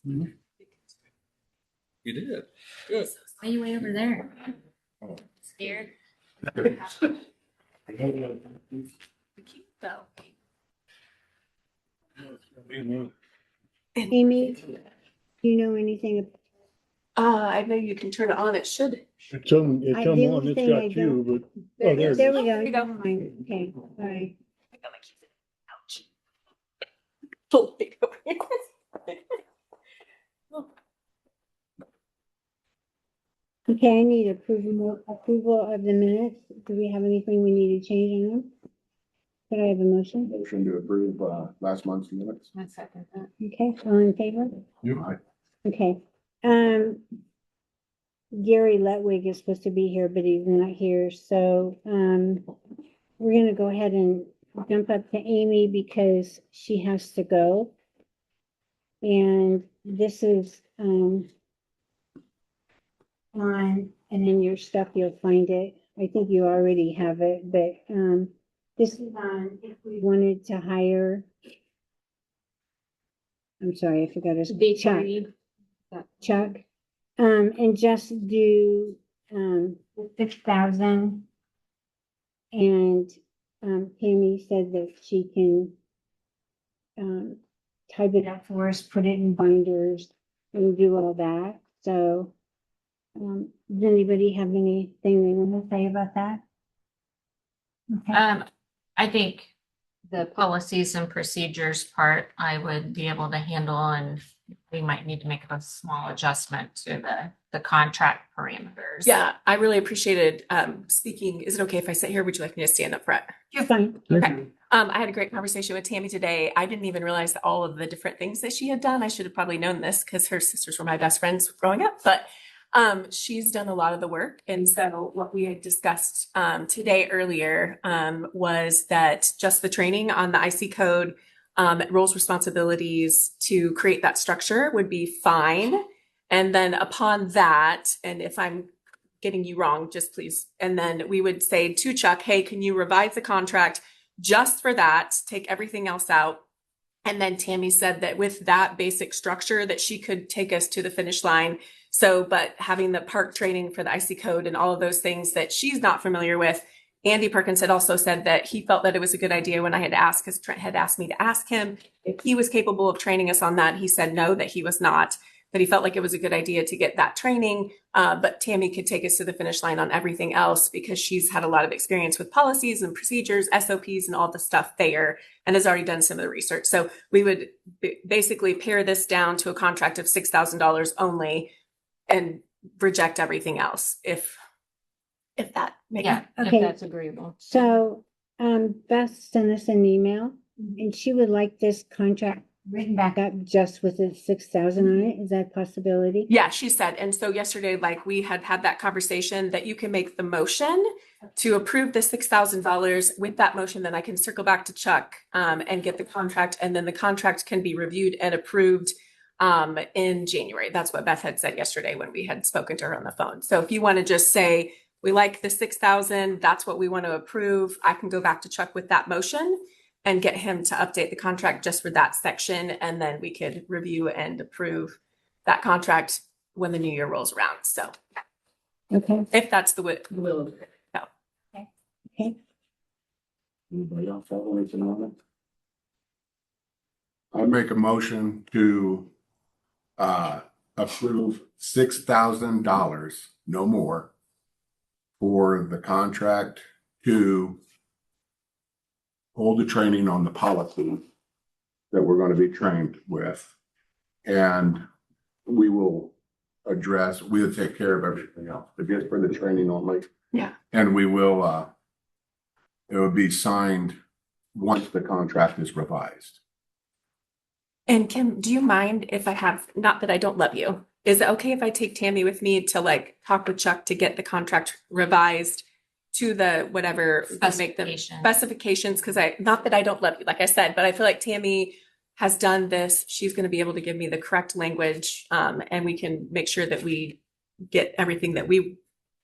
You did. Good. Why are you way over there? Oh. Scared? Cute though. Amy, do you know anything? I know you can turn it on. It should. It's on, it's I- on the one, only it's thing I got you, but, There oh, it there is. it There is. we go. There you go. Never mind. Okay, all right. I got my keys in the couch. Pull it over here. Okay, I need approval of the minutes. Do we have anything we need to change in them? Could I have a motion? Motion to approve, last month's minutes. One second. Okay, all in favor? Aye. Okay, Gary Letwig is supposed to be here, but he's not here, so, we're gonna go ahead and jump up to Amy because she has to go. And this is, on, and in your stuff, you'll find it. I think you already have it, but, this is on if we wanted to hire. I'm sorry, I forgot his Chuck. Chuck, and just do, 6,000. And, Tammy said that she can, type it up for us, put it in binders and do all that. So, does anybody have anything they want to say about that? Okay. I think the policies and procedures part, I would be able to handle, and we might need to make a small adjustment to the contract parameters. Yeah, I really appreciated speaking. Is it okay if I sit here? Would you like me to stand up front? You're fine. Okay. I had a great conversation with Tammy today. I didn't even realize all of the different things that she had done. I should have probably known this because her sisters were my best friends growing up, but she's done a lot of the work. And so what we had discussed today earlier was that just the training on the IC code, roles, responsibilities to create that structure would be fine. And then upon that, and if I'm getting you wrong, just please, and then we would say to Chuck, hey, can you revise the contract just for that, take everything else out? And then Tammy said that with that basic structure that she could take us to the finish line. So, but having the park training for the IC code and all of those things that she's not familiar with, Andy Perkins had also said that he felt that it was a good idea when I had asked, because Trent had asked me to ask him if he was capable of training us on that. He said no, that he was not, but he felt like it was a good idea to get that training. But Tammy could take us to the finish line on everything else because she's had a lot of experience with policies and procedures, SOPs, and all the stuff there, and has already done some of the research. So we would basically pare this down to a contract of $6,000 only and reject everything else if that makes Yeah, Okay. if that's agreeable. So, Beth sent us an email and she would like this contract written back up just with the 6,000 on it. Is that a possibility? Yeah, she said. And so yesterday, like we had that conversation that you can make the motion to approve the $6,000 with that motion. Then I can circle back to Chuck and get the contract, and then the contract can be reviewed and approved in January. That's what Beth had said yesterday when we had spoken to her on the phone. So if you want to just say, we like the 6,000, that's what we want to approve, I can go back to Chuck with that motion and get him to update the contract just for that section. And then we could review and approve that contract when the new year rolls around. So Okay, if that's the will of it. No. okay. Anybody else have anything on it? I make a motion to approve $6,000, no more, for the contract to hold the training on the policy that we're going to be trained with. And we'll take care of everything else. It's just for the training only. Yeah. And we will, it will be signed once the contract is revised. And Kim, do you mind if I have, not that I don't love you, is it okay if I take Tammy with me to like talk with Chuck to get the contract revised to the whatever, make them specifications? Because not that I don't love you, like I said, but I feel like Tammy has done this. She's going to be able to give me the correct language, and we can make sure that we get everything that we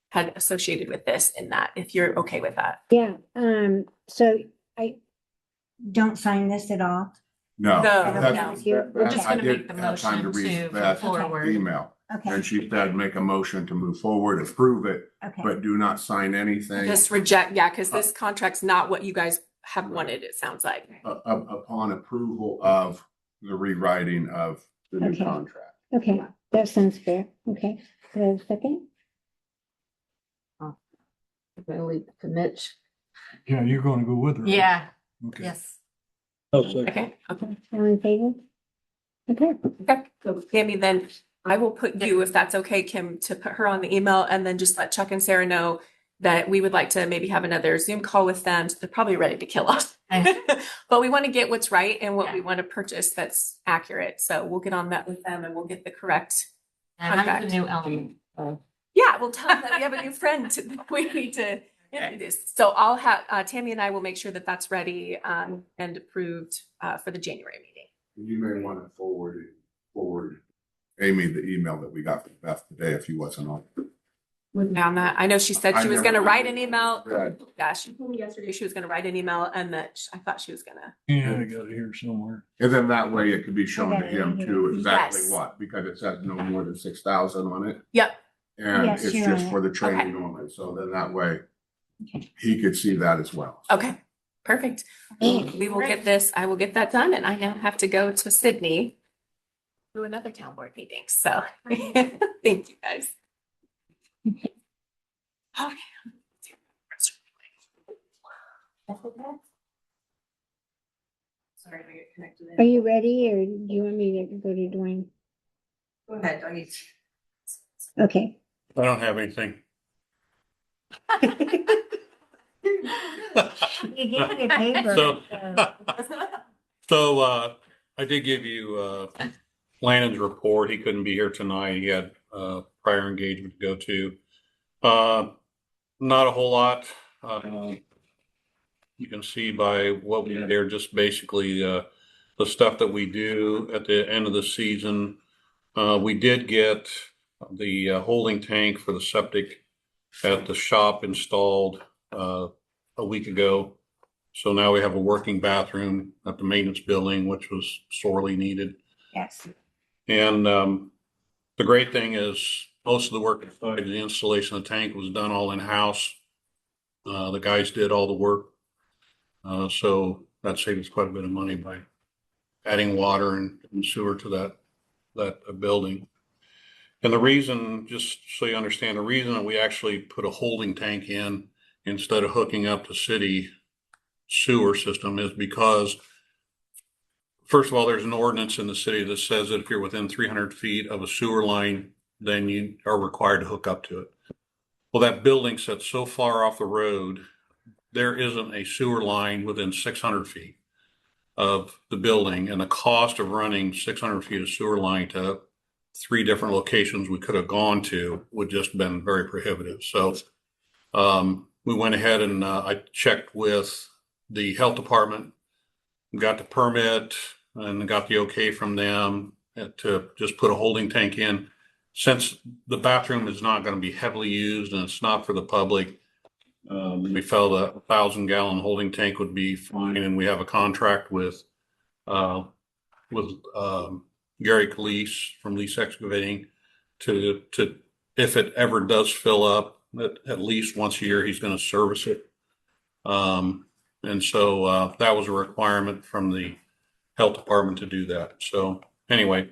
had associated with this in that, if you're okay with that. Yeah, so I don't sign this at all. No. No, that's- no. that- Just I gonna make did the have time motion to read to move that forward. email. Okay, And she said, make a motion to move forward, approve it, okay. but do not sign anything just reject, yeah, because this contract's not what you guys have wanted, it sounds like. upon approval of the rewriting of the new Okay. contract. Okay, that sounds fair. Okay, do I have a second? Gonna leave it to Mitch. Yeah, you're gonna go with her. Yeah, Okay. yes. Okay, okay. All in favor? Okay, Okay, so Tammy, then I will put you, if that's okay, Kim, to put her on the email and then just let Chuck and Sarah know that we would like to maybe have another Zoom call with them. They're probably ready to kill us. But we want to get what's right and what we want to purchase that's accurate. So we'll get on that with them and we'll get the correct. And that's Contract. a new element. Yeah, we'll tell them that we have a new friend we need to introduce. So I'll have, Tammy and I will make sure that that's ready and approved for the January meeting. You may want to forward Amy the email that we got from Beth today if you wasn't on. On that, I know she said she was I gonna never- write an email. Right. Yeah, she told me yesterday she was gonna write an email and that I thought she was gonna. Yeah, I got it here somewhere. And then that way it could be shown to Okay. him too, exactly Yes. what, because it says no more than 6,000 on it. Yep. And Yes, it's you're just right. for the training only, so then that way Okay. he could see that as well. Okay, perfect. We will get this, I will get that done and I now have to go to Sydney to another town board meeting. So thank you guys. Okay. Sorry to get connected in. are you ready or do you want me to go to Dwayne? Go ahead, I need. Okay. I don't have anything. You gave me paper. So- So, I did give you, Lannon's report. He couldn't be here tonight. He had, prior engagement to go to. Not a whole lot. You can see by what we there, just basically, the stuff that we do at the end of the season. We did get the holding tank for the septic at the shop installed, a week ago. So now we have a working bathroom at the maintenance building, which was sorely needed. Yes. And the great thing is most of the work inside the installation of the tank was done all in-house. The guys did all the work. So that saved us quite a bit of money by adding water and sewer to that building. And the reason, just so you understand, the reason that we actually put a holding tank in instead of hooking up the city sewer system is because, first of all, there's an ordinance in the city that says that if you're within 300 feet of a sewer line, then you are required to hook up to it. Well, that building sits so far off the road, there isn't a sewer line within 600 feet of the building, and the cost of running 600 feet of sewer line to 3 different locations we could have gone to would just been very prohibitive. So we went ahead and I checked with the health department, got the permit and got the okay from them to just put a holding tank in. Since the bathroom is not going to be heavily used and it's not for the public, we felt a 1,000-gallon holding tank would be fine, and we have a contract with Gary Calise from Lease Excavating to if it ever does fill up, at least once a year, he's going to service it. And so that was a requirement from the health department to do that. So anyway, a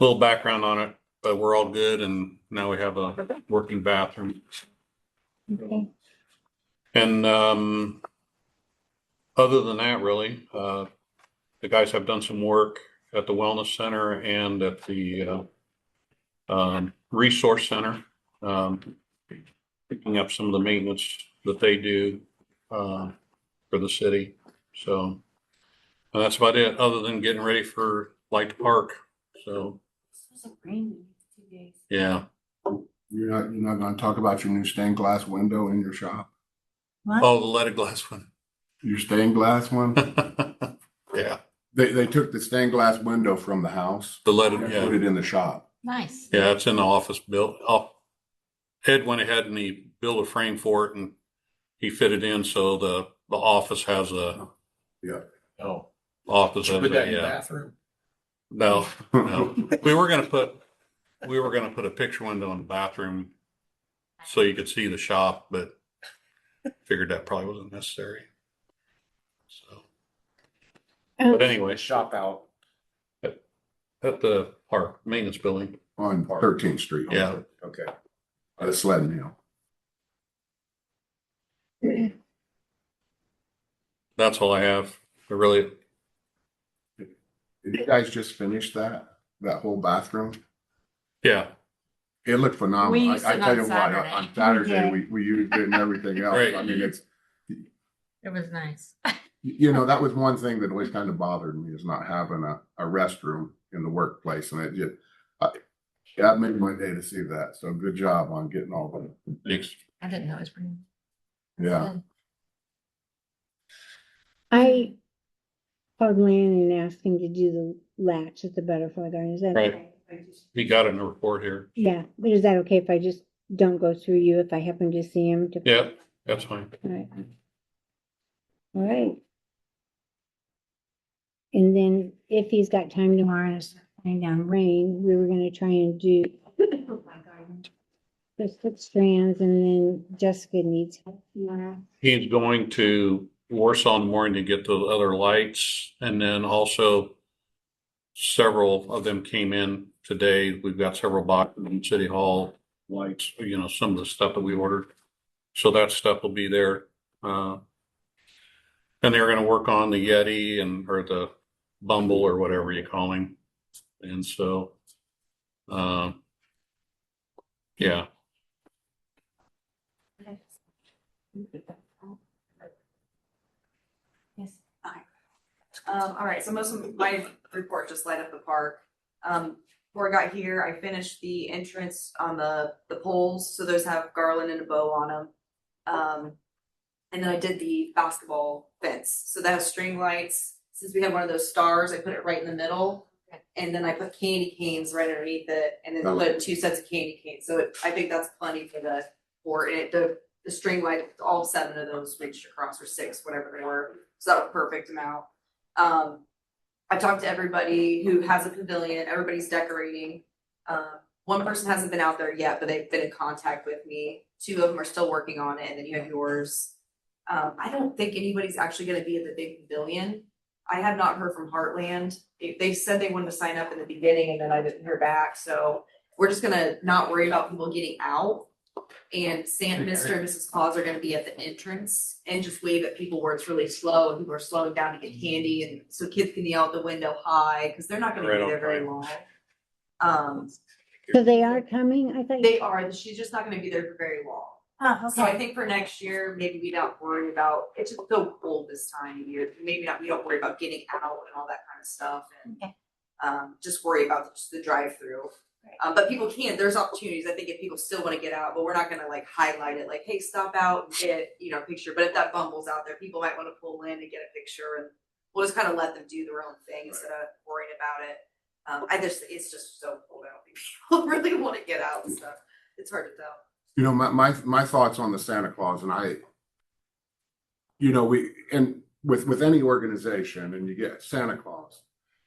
little background on it, but we're all good, and now we have a working bathroom. Okay. And other than that, really, the guys have done some work at the Wellness Center and at the Resource Center, picking up some of the maintenance that they do for the city. So that's about it, other than getting ready for Light Park. So, yeah. You're not going to talk about your new stained glass window in your shop? Oh, the leaded glass one. Your stained glass one? Yeah, They took the stained glass window from the house the leaded, and yeah. put it in the shop. Nice. Yeah, it's in the office built. Ed went ahead and he built a frame for it and he fitted in so the office has a Yeah. oh office of Put that in it, the yeah. bathroom. No, no. We were gonna put a picture window in the bathroom so you could see the shop, but figured that probably wasn't necessary. So, Oh, but anyway, Shop out. at the park maintenance building. On 13th Street. Yeah. Okay. At a sled mill. That's all I have. I really, Did you guys just finish that whole bathroom? yeah, It looked phenomenal. We I used it tell on you what, Saturday. on Saturday, Yeah. we used it and everything else. Right. I mean, it's, It was nice. that was one thing that always kind of bothered me is not having a restroom in the workplace. And it just, that made my day to see that. So good job on getting all that. thanks. I didn't know it was pretty. Yeah. I called Landon and asked him to do the latch at the butterfly garden. Is that Right. okay? if I just- He got in the report here. Yeah, but is that okay if I just don't go through you if I happen to see him? Yeah, that's fine. All right. All right. And then if he's got time tomorrow and it's coming down rain, we were gonna try and do the 6 strands, and then Jessica needs help tomorrow. He's going to Warsaw in the morning to get the other lights, and then also several of them came in today. We've got several boxes in City Hall lights, some of the stuff that we ordered. So that stuff will be there. And they're going to work on the Yeti or the Bumble or whatever you call him. And so, yeah. Yes. All right, so most of my report just light up the park. Before I got here, I finished the entrance on the poles, so those have garland and a bow on them. And then I did the basketball fence, so that has string lights. Since we have one of those stars, I put it right in the middle. And then I put candy canes right underneath it, and then put 2 sets of candy canes, so I think that's plenty for the string light, all 7 of those reached across, or 6, whatever they were, so that was a perfect amount. I talked to everybody who has a pavilion, everybody's decorating. One person hasn't been out there yet, but they've been in contact with me. 2 of them are still working on it, and then you have yours. I don't think anybody's actually gonna be at the big pavilion. I have not heard from Heartland. They said they wanted to sign up in the beginning, and then I didn't hear back, so we're just gonna not worry about people getting out. And Mr. and Mrs. Claus are gonna be at the entrance and just wave at people where it's really slow and people are slowing down to get candy, and so kids can yell out the window hi, because they're not gonna Right be on there very time. long. So they are coming? I thought. They are, she's just not gonna be there for very long. So I think for next year, maybe we don't worry about, it's just so cold this time of year, maybe we don't worry about getting out and all that kind of stuff, and Okay. just worry about just the drive-through. But people can, there's opportunities, I think, if people still wanna get out, but we're not gonna like highlight it, like, hey, stop out and get, a picture, but if that Bumble's out there, people might wanna pull in and get a picture, and we'll just kind of let them do their own thing instead of worrying about it. It's just so cold, I don't think people really wanna get out and stuff, it's hard to tell. My thoughts on the Santa Claus, and with any organization, and you get Santa Claus,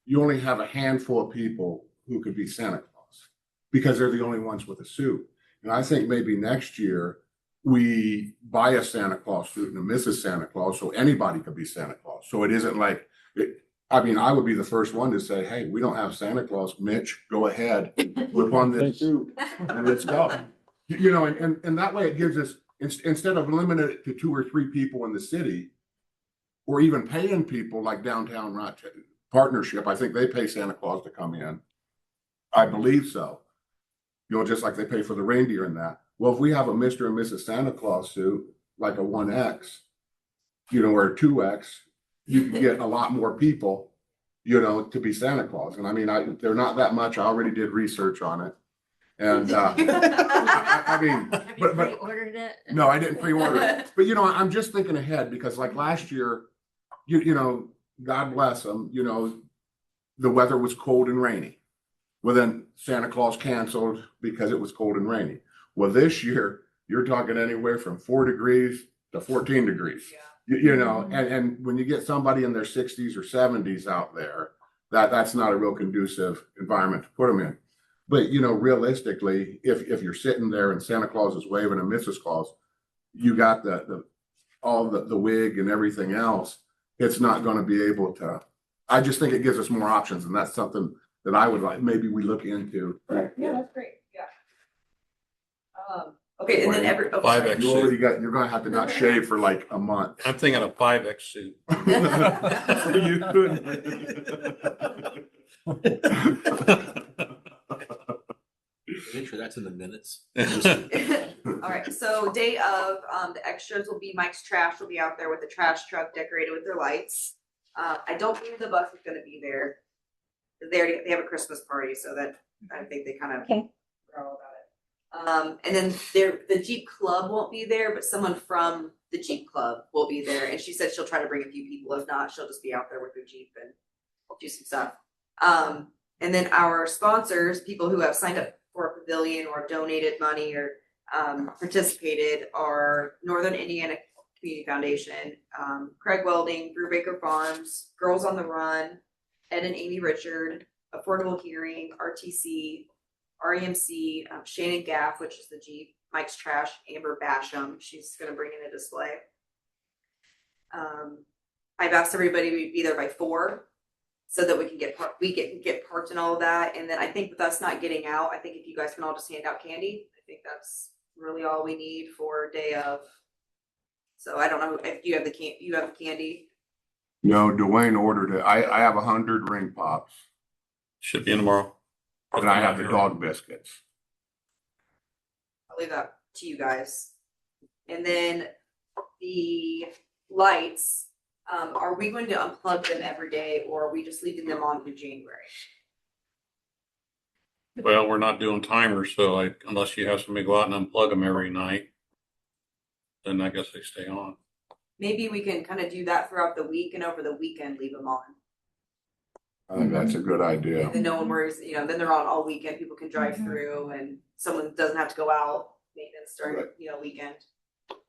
you only have a handful of people who could be Santa Claus because they're the only ones with a suit. And I think maybe next year we buy a Santa Claus suit and a Mrs. Santa Claus, so anybody could be Santa Claus. So it isn't like, I would be the first one to say, hey, we don't have Santa Claus. Mitch, go ahead, whip on this suit and let's go. And that way it gives us, instead of limiting it to 2 or 3 people in the city, or even paying people like Downtown Rochester Partnership, I think they pay Santa Claus to come in. I believe so. Just like they pay for the reindeer and that. Well, if we have a Mr. and Mrs. Santa Claus suit, like a 1X, or a 2X, you can get a lot more people, to be Santa Claus. And they're not that much. I already did research on it. And Have you but pre-ordered it? no, I didn't pre-order it. But I'm just thinking ahead because like last year, God bless them, the weather was cold and rainy. Well, then Santa Claus canceled because it was cold and rainy. Well, this year you're talking anywhere from 4 degrees to 14 degrees. You know, and when you get somebody in their sixties or seventies out there, that's not a real conducive environment to put them in. But, you know, realistically, if you're sitting there and Santa Claus is waving and Mrs. Claus, you got all the wig and everything else, it's not going to be able to. I just think it gives us more options, and that's something that I would like, maybe we look into. Yeah, that's great, yeah. Okay, and then oh, sorry. 5X You already suit. you're going to have to not shave for like a month. I'm thinking a 5X suit. You Make sure that's in the minutes. All right, so day of, the extras will be Mike's Trash will be out there with the trash truck decorated with their lights. I don't believe the bus is gonna be there. They have a Christmas party, so that, I think they kind of Okay. are all about it. And then the Jeep Club won't be there, but someone from the Jeep Club will be there, and she said she'll try to bring a few people. If not, she'll just be out there with her Jeep and do some stuff. And then our sponsors, people who have signed up for a pavilion or donated money or participated, are Northern Indiana Community Foundation, Craig Welding, Brubaker Farms, Girls on the Run, Ed and Amy Richard, Affordable Hearing, RTC, REMC, Shannon Gaff, which is the Jeep, Mike's Trash, Amber Basham. She's going to bring in a display. I've asked everybody to be there by 4 so that we can get parked and all of that. And then I think with us not getting out, I think if you guys can all just hand out candy, I think that's really all we need for day of. So I don't know if you have you have candy. No, Dwayne ordered it. I have 100 ring pops, Should be in tomorrow. and I have the dog biscuits. I'll leave that to you guys. And then the lights, are we going to unplug them every day, or are we just leaving them on through January? Well, we're not doing timers, so unless you have somebody go out and unplug them every night, then I guess they stay on. Maybe we can kind of do that throughout the week, and over the weekend leave them on. I think that's a good idea. And then no one worries, then they're on all weekend. People can drive through, and someone doesn't have to go out maintenance during weekend.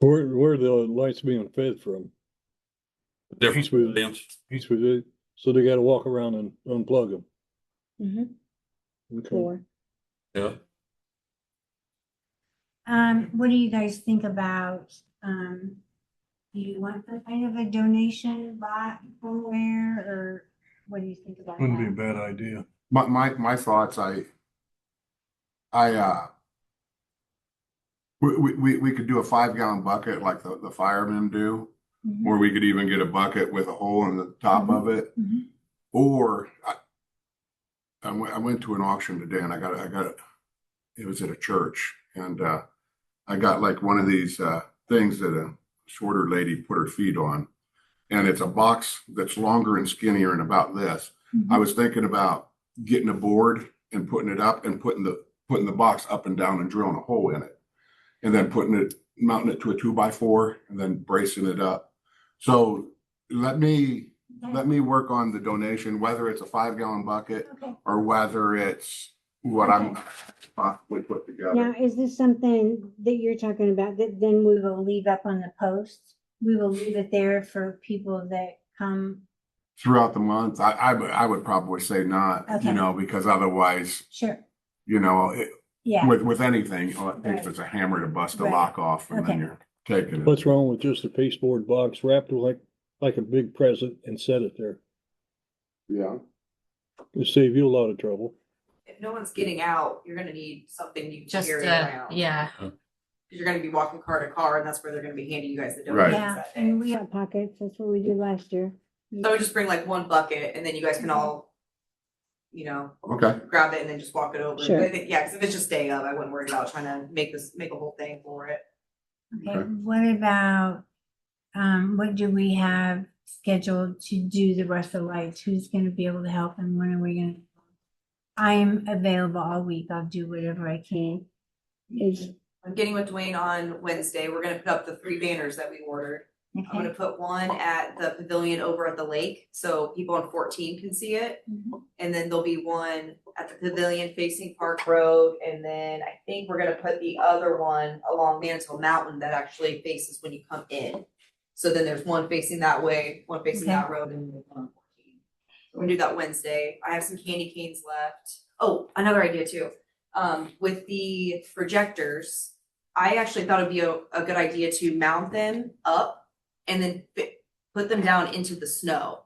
Where are the lights being fed from? Different Each with- pavilions. Each with it, so they gotta walk around and unplug them. Mm-hmm. Okay. 4. Yeah. What do you guys think about, do you want some kind of a donation box somewhere, or what do you think about Wouldn't be a that? bad idea. My thoughts, we could do a 5-gallon bucket like the firemen do, Mhm. or we could even get a bucket with a hole in the top of it. Mhm. Or I went to an auction today, and I got it was at a church, and I got like one of these things that a shorter lady put her feet on, and it's a box that's longer and skinnier and about this. Mhm. I was thinking about getting a board and putting it up and putting the box up and down and drilling a hole in it, and then mounting it to a 2x4 and then bracing it up. So let me work on the donation, whether it's a 5-gallon bucket Okay. or whether it's what I'm possibly put together. Now, is this something that you're talking about that then we will leave up on the post? We will leave it there for people that come. Throughout the month, I would probably say not, Okay. because otherwise, Sure. Yeah. with anything, all it takes is a hammer to bust the Right. lock off, and then Okay. you're taking it. What's wrong with just a pasteboard box wrapped like a big present and set it there? Yeah. It'll save you a lot of trouble. If no one's getting out, you're gonna need something you can Just, carry around. yeah. Because you're gonna be walking car to car, and that's where they're gonna be handing you guys the Right. donations Yeah, that day. and we have pockets. That's what we did last year. So I would just bring like one bucket, and then you guys can all, Okay. grab it and then just walk it over. Sure. But because if it's just day of, I wouldn't worry about trying to make a whole thing for it. Okay, Okay. what about, what do we have scheduled to do the rest of the lights? Who's gonna be able to help, and when are we gonna? I am available all week. I'll do whatever I can. I'm getting with Dwayne on Wednesday. We're gonna put up the 3 banners that we ordered. I'm Okay. gonna put one at the pavilion over at the lake, so people on 14 can see it. Mhm. And then there'll be one at the pavilion facing Park Road, and then I think we're gonna put the other one along Mantle Mountain that actually faces when you come in. So then there's one facing that way, one facing that road, and then one on 14. We're gonna do that Wednesday. I have some candy canes left. Oh, another idea too. With the projectors, I actually thought it'd be a good idea to mount them up and then put them down into the snow.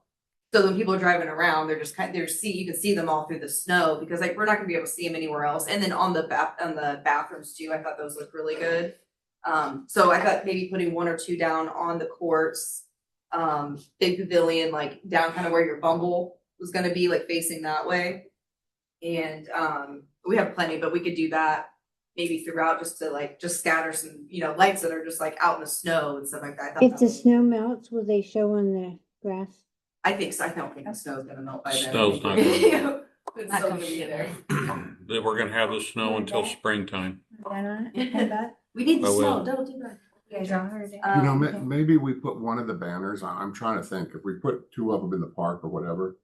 So when people are driving around, they're just you can see them all through the snow, because like we're not gonna be able to see them anywhere else. And then on the bathrooms too, I thought those looked really good. So I thought maybe putting one or two down on the courts, big pavilion, like down kind of where your Bumble was gonna be, like facing that way. And we have plenty, but we could do that maybe throughout, just to just scatter some, lights that are just like out in the snow and stuff like that. I thought If that the was- snow melts, will they show on the grass? I think so. I don't think the snow's gonna melt by then. Snow's not It's Not still gonna gonna be be there. That we're gonna have the snow until springtime. We need the I snow. will. Don't do that. You guys are- You know, Um, maybe we put one of the banners, I'm trying to think, if we put two of them in the park or whatever.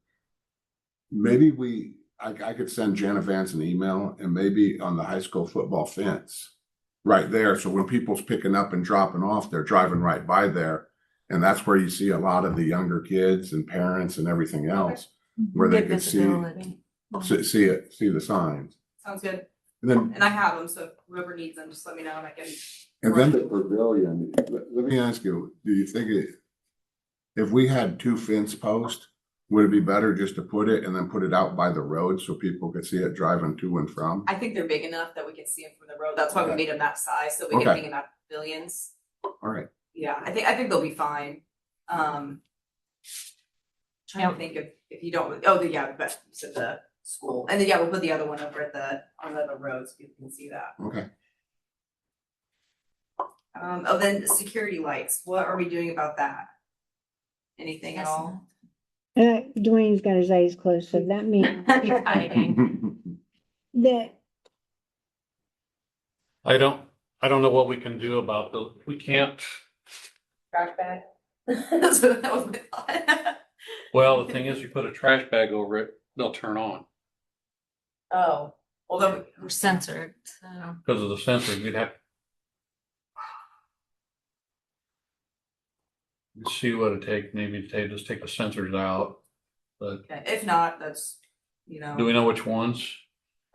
Maybe I could send Jana Vance an email, and maybe on the high school football fence. Right there, so when people's picking up and dropping off, they're driving right by there. And that's where you see a lot of the younger kids and parents and everything else, where they Good could visibility. see the signs. Sounds good. And then And I have them, so whoever needs them, just let me know and I can. And then the pavilion, let me ask you, do you think if we had two fence posts, would it be better just to put it and then put it out by the road so people could see it driving to and from? I think they're big enough that we can see them from the road. That's why we Okay. made them that size, so we can Okay. hang them out pavilions. All right, Yeah, I think they'll be fine. Trying to think if you don't, but you said the school, and then, we'll put the other one over on the other road so people can see that. okay. Then the security lights, what are we doing about that? Anything at Yes, all? Dwayne's got his eyes closed, so that means Keep hiding. that, I don't know what we can do about we can't, Trash bag? So that was my thought. well, the thing is, you put a trash bag over it, they'll turn on. Oh, well, then, We're censored, so. Because of the sensors, you'd have. See what it take, maybe just take the sensors out, but okay, if not, that's, do we know which ones?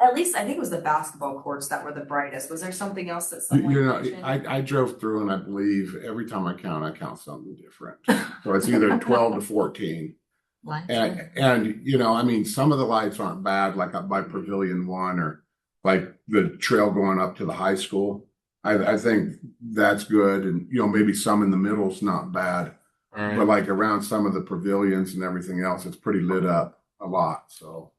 at least I think it was the basketball courts that were the brightest. Was there something else that someone You know, mentioned? I drove through and I believe every time I count something different. So it's either 12 to 14. Lights. And some of the lights aren't bad, like up by Pavilion 1 or like the trail going up to the high school. I think that's good. And, maybe some in the middle's not bad, All right. but like around some of the pavilions and everything else, it's pretty lit up a lot. So,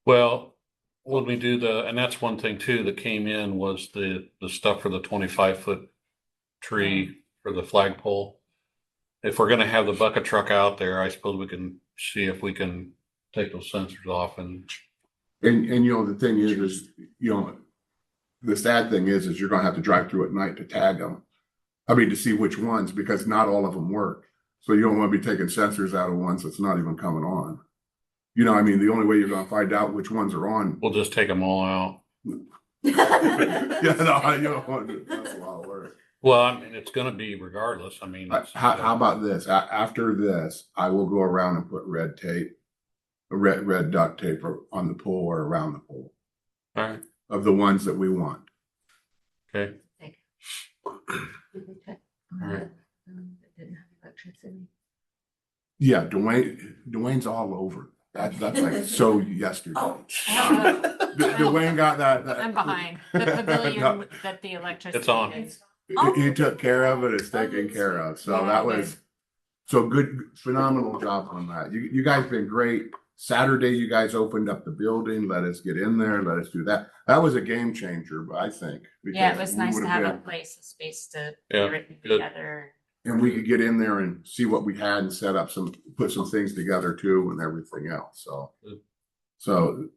Well, when we do and that's one thing too that came in was the stuff for the 25-foot tree for the flagpole. If we're gonna have the bucket truck out there, I suppose we can see if we can take those sensors off and. the thing is, the sad thing is you're going to have to drive through at night to tag them. I mean, to see which ones, because not all of them work. So you don't want to be taking sensors out of ones that's not even coming on. The only way you're going to find out which ones are on. We'll just take them all out. Yeah, no, you don't want to do that's a lot of work. Well, I mean, it's gonna be regardless. I mean. How about this? After this, I will go around and put red duct tape on the pole or around the pole All right, of the ones that we want. okay. That didn't have electricity. Yeah, Dwayne's all over. That's like so yesterday. Oh. Dwayne got that. I'm behind. The pavilion that the electricity. It's on. is. He took care of it. It's taken care of. So Yeah, that was good, phenomenal job on that. You guys been great. Saturday, you guys opened up the building, let us get in there, let us do that. That was a game changer, I think. Yeah, it because was we nice to would've have a been- place, a space to Yeah, get it good. together. And we could get in there and see what we had and set up put some things together too and everything else. So,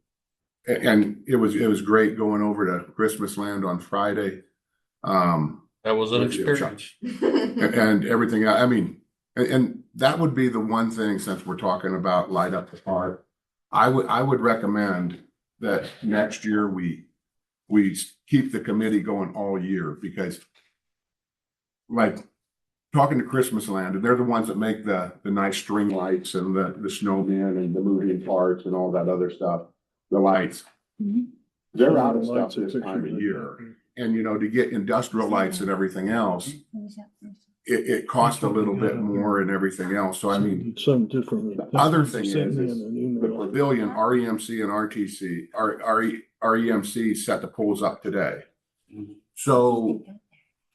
and it was great going over to Christmas Land on Friday. That was an With you, experience. And everything. And that would be the one thing, since we're talking about light up the park, I would recommend that next year we keep the committee going all year, because like talking to Christmas Land, and they're the ones that make the nice string lights and the snowman and the moving parts and all that other stuff, the lights. Mhm. They're out of Lights stuff and this time of pictures. year. And, you know, to get industrial lights and everything else, it costs a little bit more and everything else. So I mean, Some different. the other thing Sent me is an the email. pavilion, REMC and RTC, REMC set the poles up today. So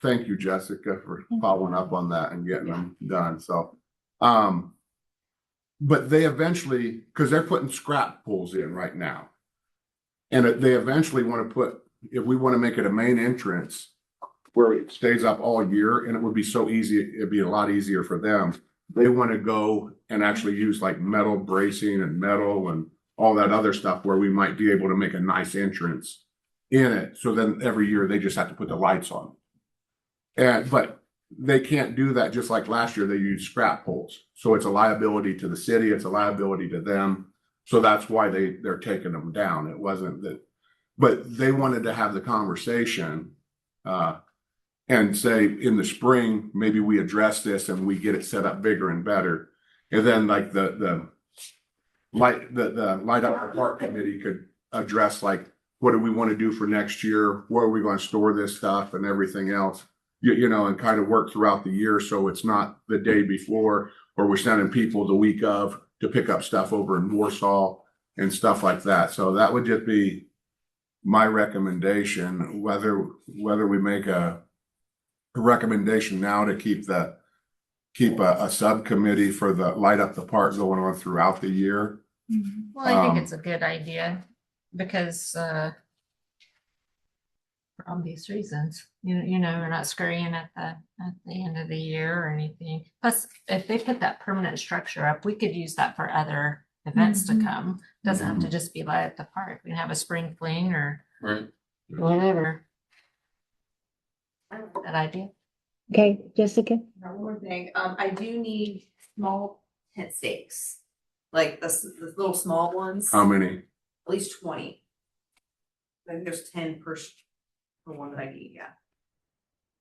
thank you, Jessica, for following up on that and getting them done. So, but they eventually, because they're putting scrap poles in right now. And they eventually want to put, if we want to make it a main entrance where it stays up all year, and it would be so easy, it'd be a lot easier for them. They want to go and actually use like metal bracing and metal and all that other stuff where we might be able to make a nice entrance in it. So then every year they just have to put the lights on. But they can't do that, just like last year they used scrap poles. So it's a liability to the city, it's a liability to them. So that's why they're taking them down. It wasn't that, but they wanted to have the conversation and say in the spring, maybe we address this and we get it set up bigger and better. And then like the light up the park committee could address like, what do we want to do for next year? Where are we going to store this stuff and everything else? You know, and kind of work throughout the year. So it's not the day before, or we're sending people the week of to pick up stuff over in Warsaw and stuff like that. So that would just be my recommendation, whether we make a recommendation now to keep a subcommittee for the light up the park going on throughout the year. Well, I think it's a good idea because for obvious reasons, you know, we're not scurrying at the end of the year or anything. Plus, if they put that permanent structure up, we could use that for other events to come. Doesn't have to just be light at the park. We can have a spring fling or Right. whatever. That idea. Okay, Jessica? One more thing, I do need small tent stakes, like the little small ones, How at many? least 20. I think there's 10 per one that I need, yeah.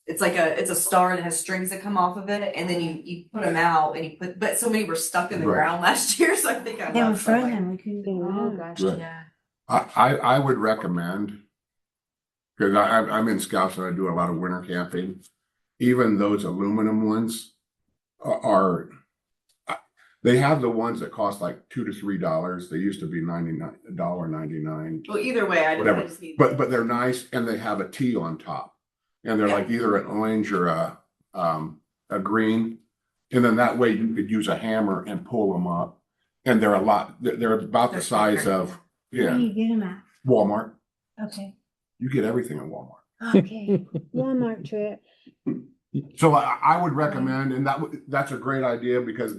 It's like it's a star that has strings that come off of it, and then you put them out and but so many were stuck in the Right. ground last year, so I think I They were left some, like- frozen, we couldn't get them Oh, out. gosh, Right. yeah. I would recommend, because I'm in Scouts and I do a lot of winter camping. Even those aluminum ones are they have the ones that cost like $2 to $3. They used to be $99. Well, either way, I Whatever. just need. But they're nice and they have a T on top. And they're Yeah. like either an orange or a green. And then that way you could use a hammer and pull them up. And they're about the They're size thicker. of, Where do yeah, you get them at? Walmart. Okay, You get everything at Walmart. okay, Walmart trip. So I would recommend, and that's a great idea because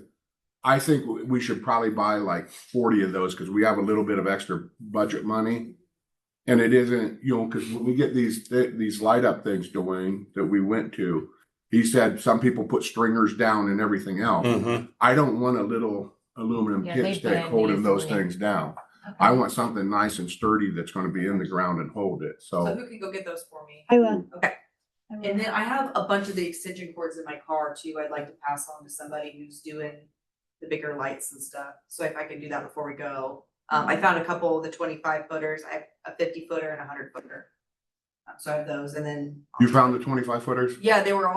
I think we should probably buy like 40 of those because we have a little bit of extra budget money. And it isn't, you know, because when we get these light up things, Dwayne, that we went to, he said some people put stringers down and everything else. I don't want a little aluminum Yeah, kit they stick bend holding those easily. things down. I want something nice and sturdy that's going to be in the ground and hold it. So So who can go get those for me? I will. Okay. I will. And then I have a bunch of the extension cords in my car too. I'd like to pass on to somebody who's doing the bigger lights and stuff. So if I can do that before we go. I found a couple of the 25 footers. I have a 50 footer and a 100 footer. So I have those, and then. you found the 25 footers? Yeah, they were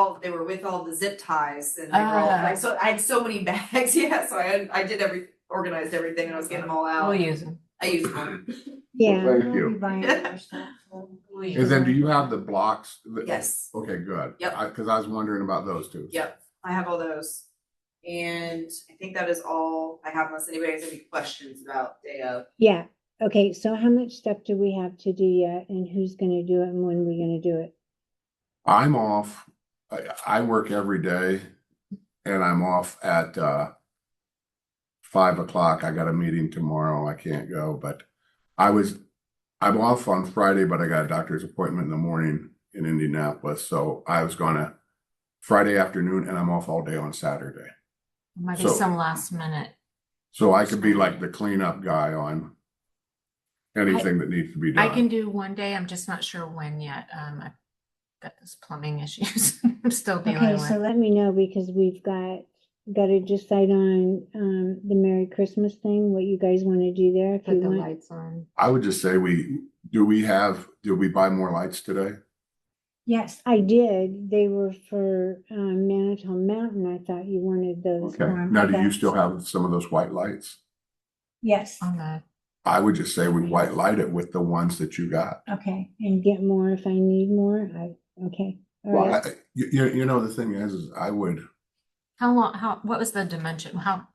with all the zip ties, and they were all Ah. like, so I had so many bags. Yeah, so I did organized everything, and I was getting them all out. We'll use them. I used them. Yeah. Thank we'll you. be buying other stuff, so. We'll use And then them. do you have the blocks? Yes. Okay, good. Yep. Because I was wondering about those two. Yep, I have all those. And I think that is all I have unless anybody has any questions about day of. Yeah, okay, so how much stuff do we have to do yet, and who's gonna do it, and when we gonna do it? I'm off. I work every day and I'm off at 5 o'clock. I got a meeting tomorrow. I can't go, but I'm off on Friday, but I got a doctor's appointment in the morning in Indianapolis. So I was gonna Friday afternoon and I'm off all day on Saturday. Might be So- some last minute. So I could be like the cleanup guy on anything that needs to be I done. can do one day. I'm just not sure when yet. got this plumbing issues I'm still dealing Okay, with. so let me know because we've got to decide on the Merry Christmas thing, what you guys want to do there if you Put the want. lights on. I would just say did we buy more lights today? Yes, I did. They were for Manitou Mountain. I thought you wanted those. Okay, for 'em. now do you Okay. still have some of those white lights? Yes. On the I would just say we white light it with the ones that you got. Okay, and get more if I need more. Okay. All Well, right. you know, the thing is I would, how long? What was the dimension? How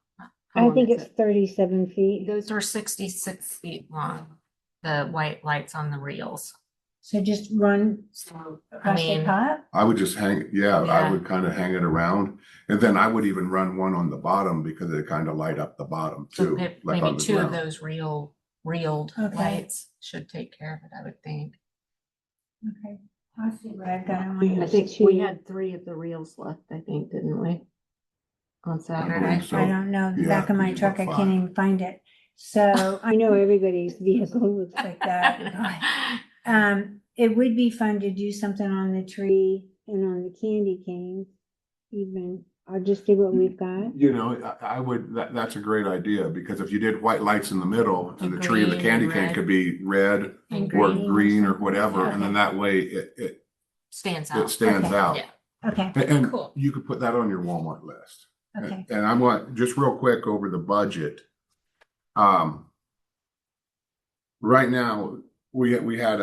I long think is it's it? 37 feet. Those are 66 feet long. The white lights on the reels. So just run So I across the mean, top. I would just I Yeah. would kind of hang it around. And then I would even run one on the bottom because it kind of light up the bottom so too. Like maybe on the two of ground. those reeled Okay. lights should take care of it, I would think. Okay. I'll see what I've got on my. I think we had 3 of the reels left, I think, didn't we? On Saturday. believe so. I don't know, the Yeah, back of my it's truck, I about can't 5. even find it. So I know everybody's vehicle looks like that. It would be fun to do something on the tree and on the candy canes. Even, I'll just see what we've got. You know, I would, that's a great idea because if you did white lights in the middle and the tree and the Green candy and cane red. could be red And or green or green or something. whatever, and then Okay. that way it Stands out. stands Okay. out. Yeah. Okay, And Cool. you could put that on your Walmart list. okay. And I want, just real quick over the budget. Right now, we had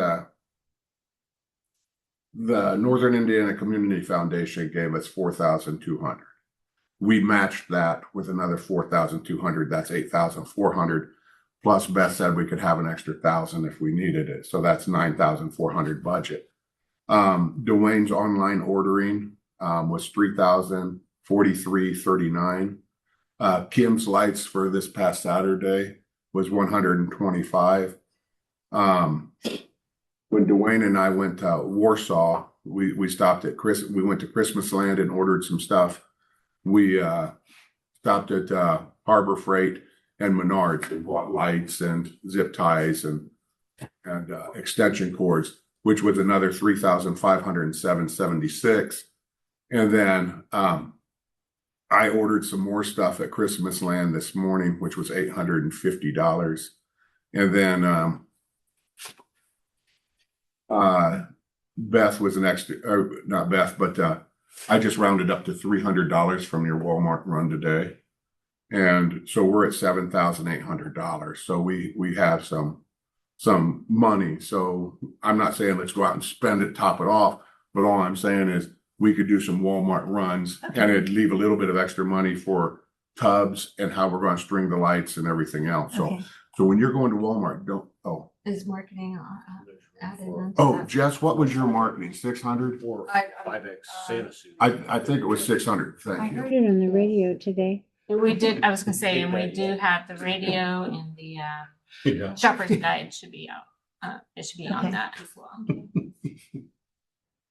the Northern Indiana Community Foundation gave us 4,200. We matched that with another 4,200. That's 8,400. Plus Beth said we could have an extra 1,000 if we needed it. So that's 9,400 budget. Dwayne's online ordering was 3,043.39. Kim's lights for this past Saturday was 125. When Dwayne and I went to Warsaw, we stopped at we went to Christmas Land and ordered some stuff. We stopped at Harbor Freight and Menards and bought lights and zip ties and extension cords, which was another 3,507.76. And then I ordered some more stuff at Christmas Land this morning, which was $850. And then Beth was an extra, not Beth, but I just rounded up to $300 from your Walmart run today. And so we're at $7,800. So we have some money. So I'm not saying let's go out and spend it, top it off, but all I'm saying is we could do some Walmart runs and it'd leave a little bit of extra money for tubs and how we're going to string the lights and everything else. So Okay. so when you're going to Walmart, Is marketing added into Oh, that? Jess, what was your marketing? 600? Or I- 5X Santa suit. I think it was 600. I Thank you. heard it on the radio today. And we did, I was gonna say, and we do have the radio and the Yeah. shopper's guide should be out. It should be on Okay. that as well.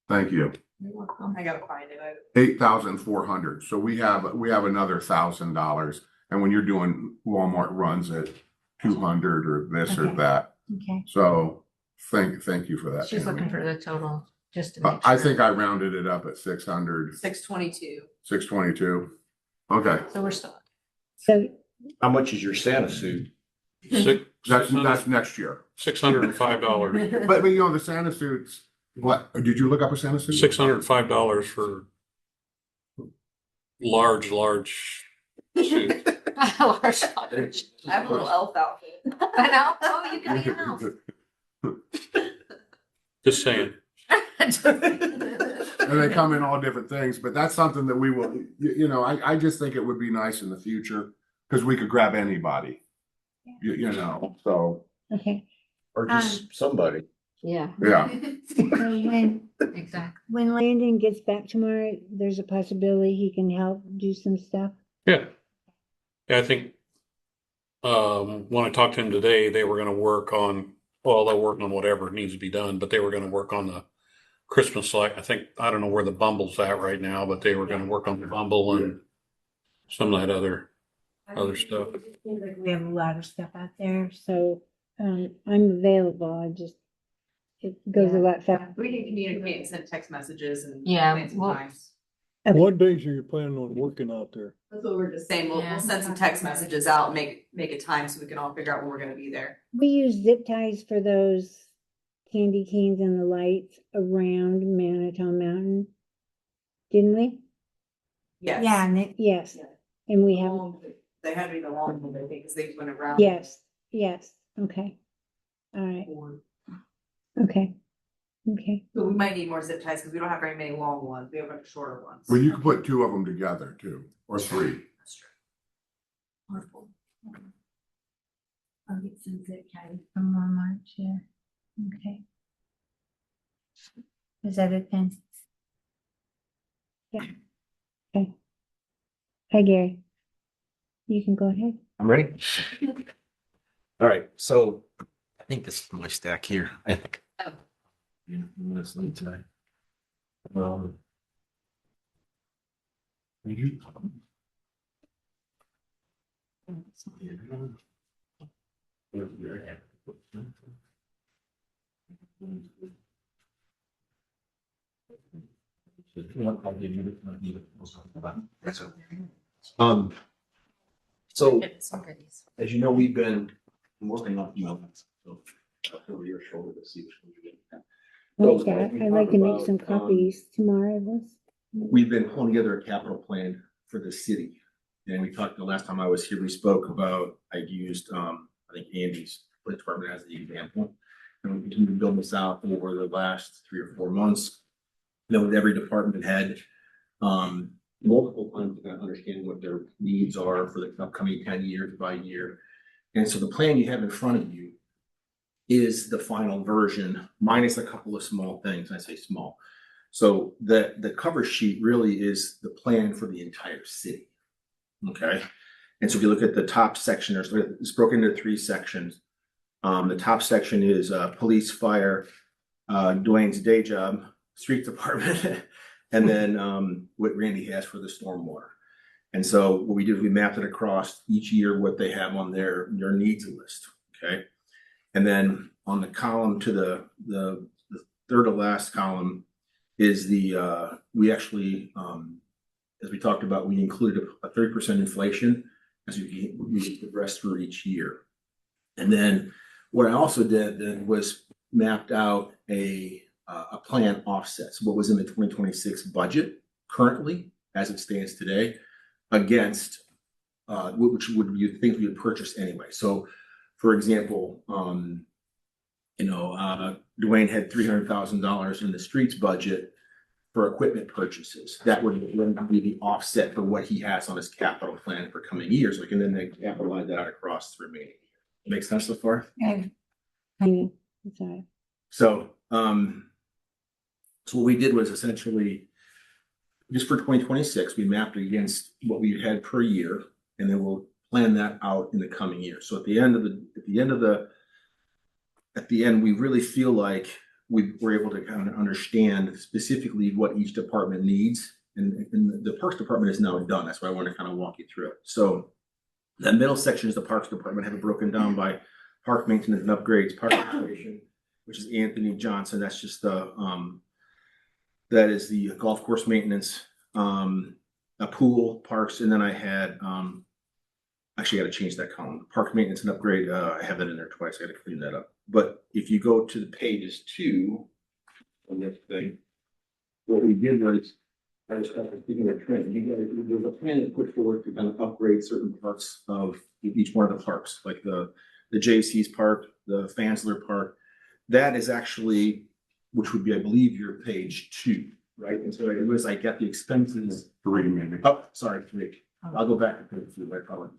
Thank you. You're welcome. I gotta find it. 8,400. So we have another $1,000. And when you're doing Walmart runs at 200 or this or Okay. that. Okay. So thank you for that. She's Tammy. looking for the total, just to make sure. I think I rounded it up at 600, 622. 622. Okay. So we're still. So How much is your Santa suit? That's next year. $605. But you know, the Santa suits, what, did you look up a Santa suit? $605 for large suit. Large. I have a little elf outfit. I know. Oh, you got your elf. Just saying. And they come in all different things, but that's something that we will, you know, I just think it would be nice in the future because we could grab anybody, you know, so, okay. Or just somebody? Yeah, yeah. So exactly. when Landon gets back tomorrow, there's a possibility he can help do some stuff. Yeah. Yeah, I think when I talked to him today, they were going to work on, well, they're working on whatever needs to be done, but they were going to work on the Christmas light. I don't know where the bumble's at right now, but they were going to work on the bumble and some of that other stuff. Seems like we have a lot of stuff out there, so I'm available. it goes a Yeah. lot faster. We can communicate and send text messages and. Yeah, plan some well- times. Okay. What days are you planning on working out there? That's what we're just saying. We'll Yeah. send some text messages out, and make a time so we can all figure out when we're gonna be there. We use zip ties for those candy canes and the lights around Manitou Mountain. Didn't we? Yes. Yes, and we have, They had to be the long one, I think, because they went around. yes, okay. All right, okay. But we might need more zip ties because we don't have very many long ones. We have a bunch of shorter ones. Well, you can put two of them together too, or three. That's true. I'll get some zip ties from Walmart, yeah, okay. Is that it then? Yeah, okay. Hi, Gary. You can go ahead. I'm ready. All right, so I think this is my stack here. I think. Oh. Yeah, I'm gonna sleep tonight. You. So Get some goodies. as you know, we've been working on, so over your shoulder to see which one you get. Like So, that, we I'd like to talked make some about, copies tomorrow of this. We've been pulling together a capital plan for the city. And we talked, the last time I was here, we spoke about, I used, I think Andy's police department as the example. And we continued to build this out over the last 3 or 4 months. You know, with every department head, multiple times to kind of understand what their needs are for the upcoming 10 years by year. And so the plan you have in front of you is the final version, minus a couple of small things. I say small. So the cover sheet really is the plan for the entire city. Okay. And so if you look at the top section, it's broken into 3 sections. The top section is police, fire, Dwayne's day job, street department, and then what Randy has for the stormwater. And so what we did is we mapped it across each year what they have on their needs list. Okay. And then on the column to the third to last column is we actually, as we talked about, we included a 30% inflation as we progress through each year. And then what I also did then was mapped out a plan offset. So what was in the 2026 budget currently, as it stands today, against which would be things we would purchase anyway. So, for example, Dwayne had $300,000 in the streets budget for equipment purchases. That would be the offset for what he has on his capital plan for coming years. We can then capitalize that out across the remaining year. Make sense so far? Sorry. So what we did was essentially just for 2026, we mapped against what we had per year, and then we'll plan that out in the coming year. So at the end, we really feel like we were able to kind of understand specifically what each department needs. And the Parks Department is now done. That's why I want to kind of walk you through it. So that middle section is the Parks Department. I have it broken down by park maintenance and upgrades, park restoration, which is Anthony Johnson. That's just that is the golf course maintenance, a pool, parks, and then I had actually got to change that column. Park maintenance and upgrade. I have that in there twice. I got to clean that up. But if you go to the pages 2 on this thing, what we did was I was speaking of trend. There's a plan that put forward to kind of upgrade certain parts of each one of the parks, like the JC's park, the Fansler park. That is actually, which would be, I believe, your page 2, right? And so it was, I got the expenses. 3 maybe. Oh, sorry, 3. I'll go back to page 2, I probably.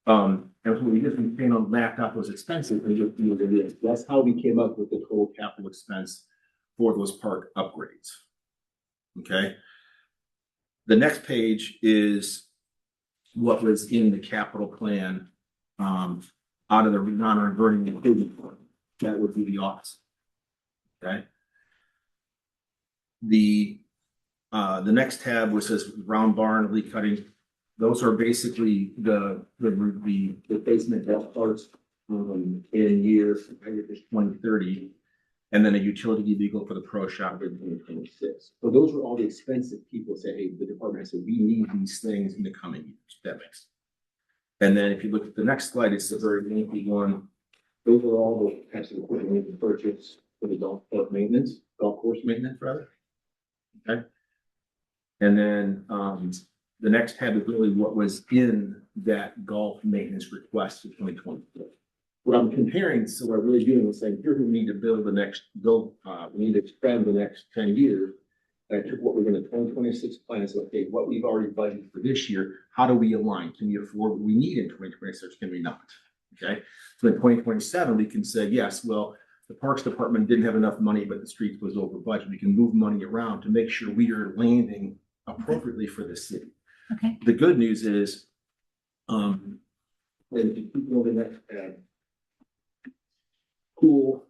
And what we did, we came on mapped out those expenses and just do this. That's how we came up with the total capital expense for those park upgrades. Okay. The next page is what was in the capital plan out of the non-reverting improvement fund. That would be the office. Okay. The next tab, which says round barn, leak cutting. Those are basically the replacement depth parts in years 2030 and then a utility vehicle for the pro shop in 2026. So those were all the expensive people say, hey, the department said, we need these things in the coming years. That makes sense. And then if you look at the next slide, it's a very lengthy one. Those are all the types of equipment we can purchase for the golf course maintenance, rather. Okay. And then the next tab is really what was in that golf maintenance request for 2024. What I'm comparing, so what I'm really doing is saying, here's what we need to we need to spend the next 10 years. And I took what we're going to 2026 plan and said, okay, what we've already budgeted for this year, how do we align? Can we afford what we need in 2026? Can we not? Okay. So in 2027, we can say, yes, well, the Parks Department didn't have enough money, but the streets was over budget. We can move money around to make sure we are landing appropriately for the city. Okay. The good news is, and if you keep going to the next tab, pool,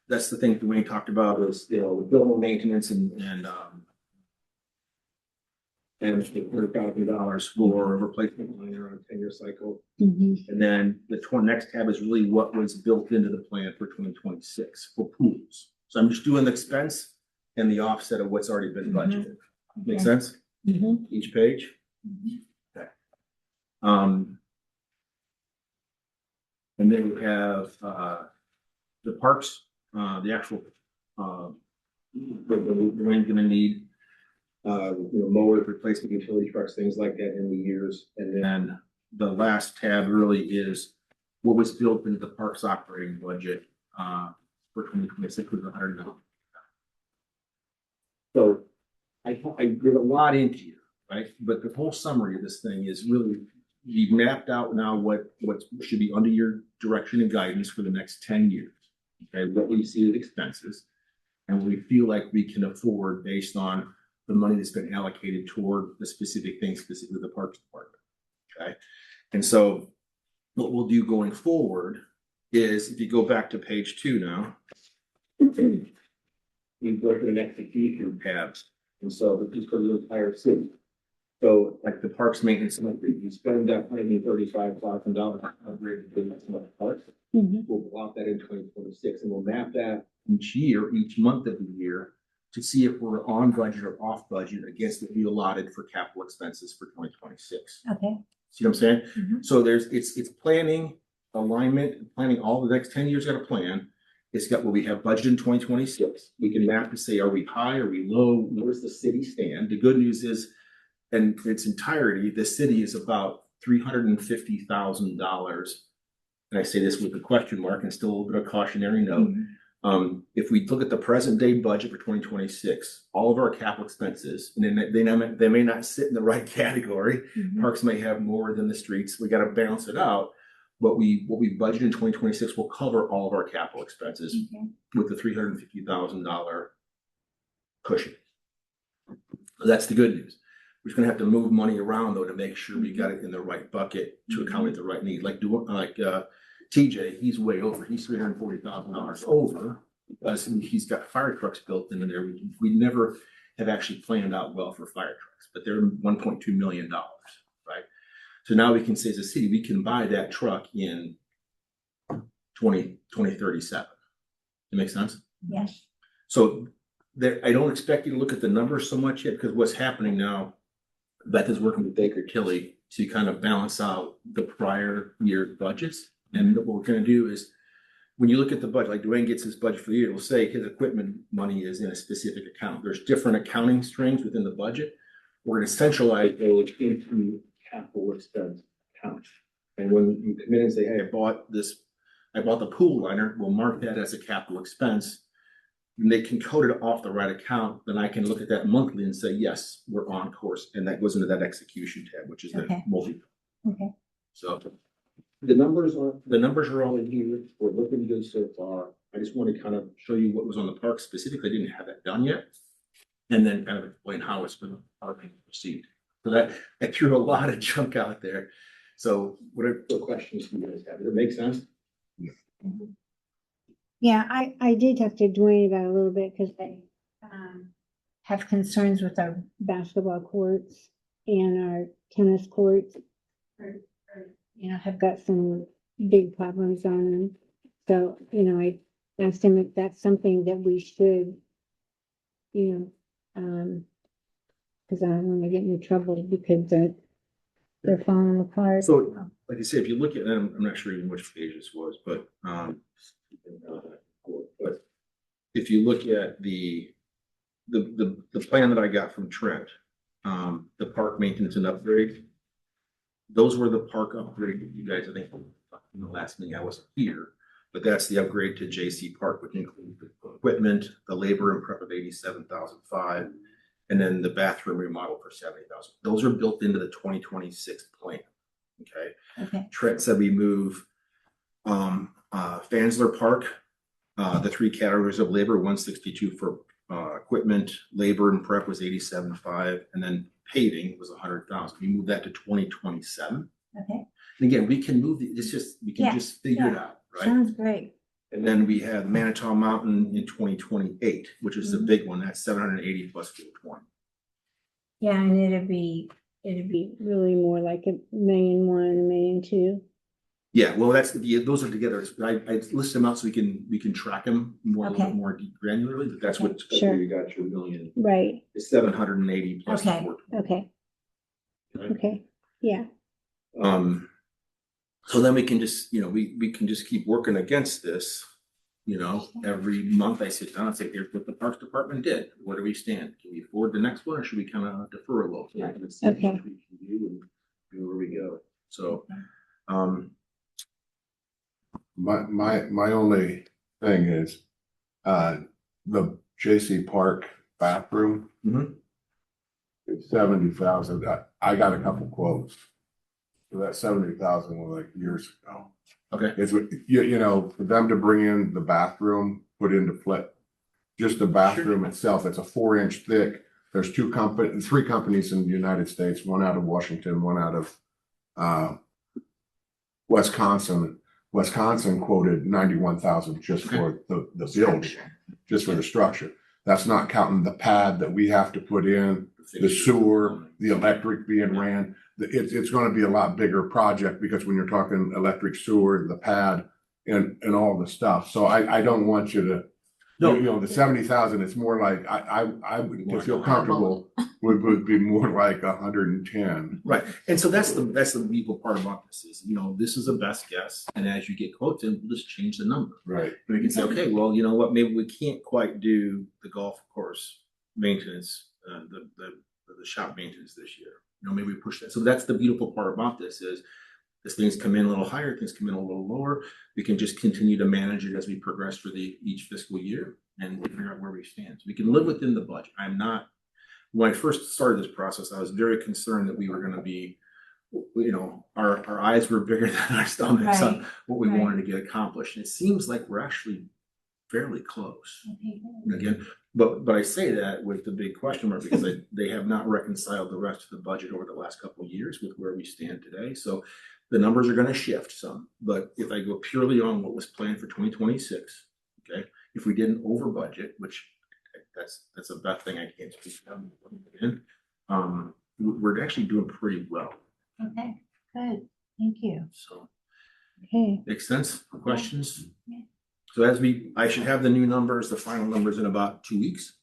that's the thing Dwayne talked about is, the building maintenance and $100,000 for replacement liner on a 10-year cycle. Mhm. And then the next tab is really what was built into the plan for 2026 for pools. So I'm just doing the expense and the offset of what's already been budgeted. Make Okay. sense? Mhm. Each page? Okay. And then we have the parks, the actual we're gonna need mowers, replacement utility trucks, things like that in the years. And then the last tab really is what was built into the parks operating budget for 2026 was $100 million. So I give a lot into you, right? But the whole summary of this thing is really, you've mapped out now what should be under your direction and guidance for the next 10 years. Okay, what we see as expenses and what we feel like we can afford based on the money that's been allocated toward the specific things, specifically the Parks Department. Okay, and so what we'll do going forward is, if you go back to page 2 now, you go to an execution tabs. And so this goes to the entire city. So like the parks maintenance, you spend that $135,000 upgrade to the parks. Mhm. We'll block that in 2026 and we'll map that each year, each month of the year to see if we're on budget or off budget against what we allotted for capital expenses for 2026. Okay. See what I'm saying? Mhm. So it's planning, alignment, planning all the next 10 years got a plan. It's got what we have budgeted in 2026. We can map to say, are we high? Are we low? Where's the city stand? The good news is, in its entirety, the city is about $350,000. And I say this with a question mark and still a little bit of cautionary note. If we look at the present day budget for 2026, all of our capital expenses, and they may not sit in the right category. Mhm. Parks may have more than the streets. We got to balance it out. What we budget in 2026 will cover all of our capital expenses Okay. with the $350,000 cushion. That's the good news. We're just gonna have to move money around though to make sure we got it in the right bucket to accommodate the right need. Like TJ, he's way over. He's $340,000 over because he's got fire trucks built into there. We never have actually planned out well for fire trucks, but they're $1.2 million, right? So now we can say as a city, we can buy that truck in 2037. That makes sense? Yes. So there, I don't expect you to look at the numbers so much yet, because what's happening now, Beth is working with Baker Tilly to kind of balance out the prior year budgets. And what we're gonna do is, when you look at the budget, like Dwayne gets his budget for the year, it'll say his equipment money is in a specific account. There's different accounting streams within the budget. We're gonna centralize those into capital expense accounts. And when you come in and say, hey, I bought the pool liner, we'll mark that as a capital expense. And they can code it off the right account, then I can look at that monthly and say, yes, we're on course. And that goes into that execution tab, which is the Okay. multi. Okay. So the numbers are all in here. We're looking good so far. I just want to kind of show you what was on the park specifically. I didn't have that done yet. And then kind of explain how it's been received. So that I threw a lot of junk out there. So whatever questions you guys have, does it make sense? Yeah, I did talk to Dwayne about it a little bit because I have concerns with our basketball courts and our tennis courts. Have got some big problems on them. So, asked him if that's something that we should, you know, cause I don't wanna get in trouble because they're falling apart. So, like I said, if you look at, and I'm not sure even which page this was, but if you look at the plan that I got from Trent, the park maintenance and upgrade, those were the park upgrade that you guys, I think, in the last meeting, I wasn't here, but that's the upgrade to JC Park, which includes the equipment, the labor and prep of 87,005, and then the bathroom remodel for 70,000. Those are built into the 2026 plan. Okay. Okay, Trent said we move Fansler Park, the three categories of labor, 162 for equipment, labor and prep was 87.5, and then paving was 100,000. We moved that to 2027. okay, And again, we can move it's just we can Yeah, just figure it yeah. out, right? sounds great. And then we had Manitou Mountain in 2028, which is the Mhm. big one. That's 780 plus 420. Yeah, and it'd be really more like $1,000,001, $1,000,002. Yeah, well, those are together. I list them out so we can track them more, a little Okay. bit more granularly, but that's what Sure. you got your million. Right, It's 780 plus the Okay. 420. okay, Okay. okay, yeah, So then we can just, we can just keep working against this. Every month I sit down and say, here's what the Parks Department did. Where do we stand? Can we afford the next one or should we kind of defer a little? Let's see what Okay. we can do and where we go. So, My only thing is, the JC Park bathroom. Mhm. It's 70,000. I got a couple quotes. So that 70,000 was like years ago. okay. It's, for them to bring in the bathroom, put into flip, just the bathroom itself, it's a 4-inch thick. There's three companies in the United States, one out of Washington, one out of Wisconsin. Wisconsin quoted 91,000 just for the building, just for the structure. That's not counting the pad that we have to put in, the sewer, the electric being ran. It's gonna be a lot bigger project because when you're talking electric, sewer, the pad and all the stuff. So I don't want you to, the 70,000, it's more like, I would, to feel comfortable, would be more like 110. Right. And so that's the evil part about this is, this is a best guess. And as you get quotes in, we'll just change the number. Right. And we can say, okay, well, you know what, maybe we can't quite do the golf course maintenance, the shop maintenance this year. Maybe we push that. So that's the beautiful part about this is as things come in a little higher, things come in a little lower. We can just continue to manage it as we progress through each fiscal year and figure out where we stand. So we can live within the budget. When I first started this process, I was very concerned that we were going to be, our eyes were bigger than our stomachs on what we wanted to get accomplished. And it seems like we're actually fairly close. And again, but I say that with the big question mark because they have not reconciled the rest of the budget over the last couple of years with where we stand today. So the numbers are going to shift some. But if I go purely on what was planned for 2026, okay, if we didn't over budget, which that's a bad thing I can't speak of, we're actually doing pretty well. Okay, good, thank you. So Okay, makes sense? Questions? Yeah. So I should have the new numbers, the final numbers in about 2 weeks.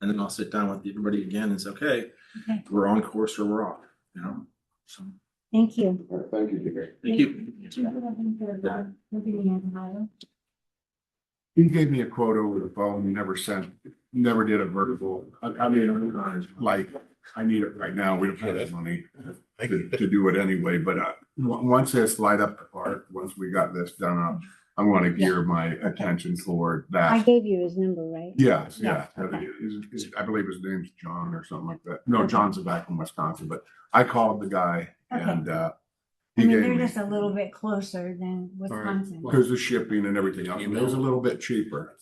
And then I'll sit down with everybody again and say, okay, Okay. we're on course or we're off, So thank you. Thank you, Gary. thank you. He gave me a quote over the phone. He never did a vertical. I mean, like, I need it right now. We don't have that money to do it anyway. But once this light up the park, once we got this done up, I'm going to gear my attention toward I that. gave you his number, right? Yes, Yeah, yeah. okay. I believe his name's John or something like that. No, John's a guy from Wisconsin, but I called the guy and I he mean, gave they're me, just a little bit closer than Wisconsin. because of shipping and everything else, it was a little bit cheaper,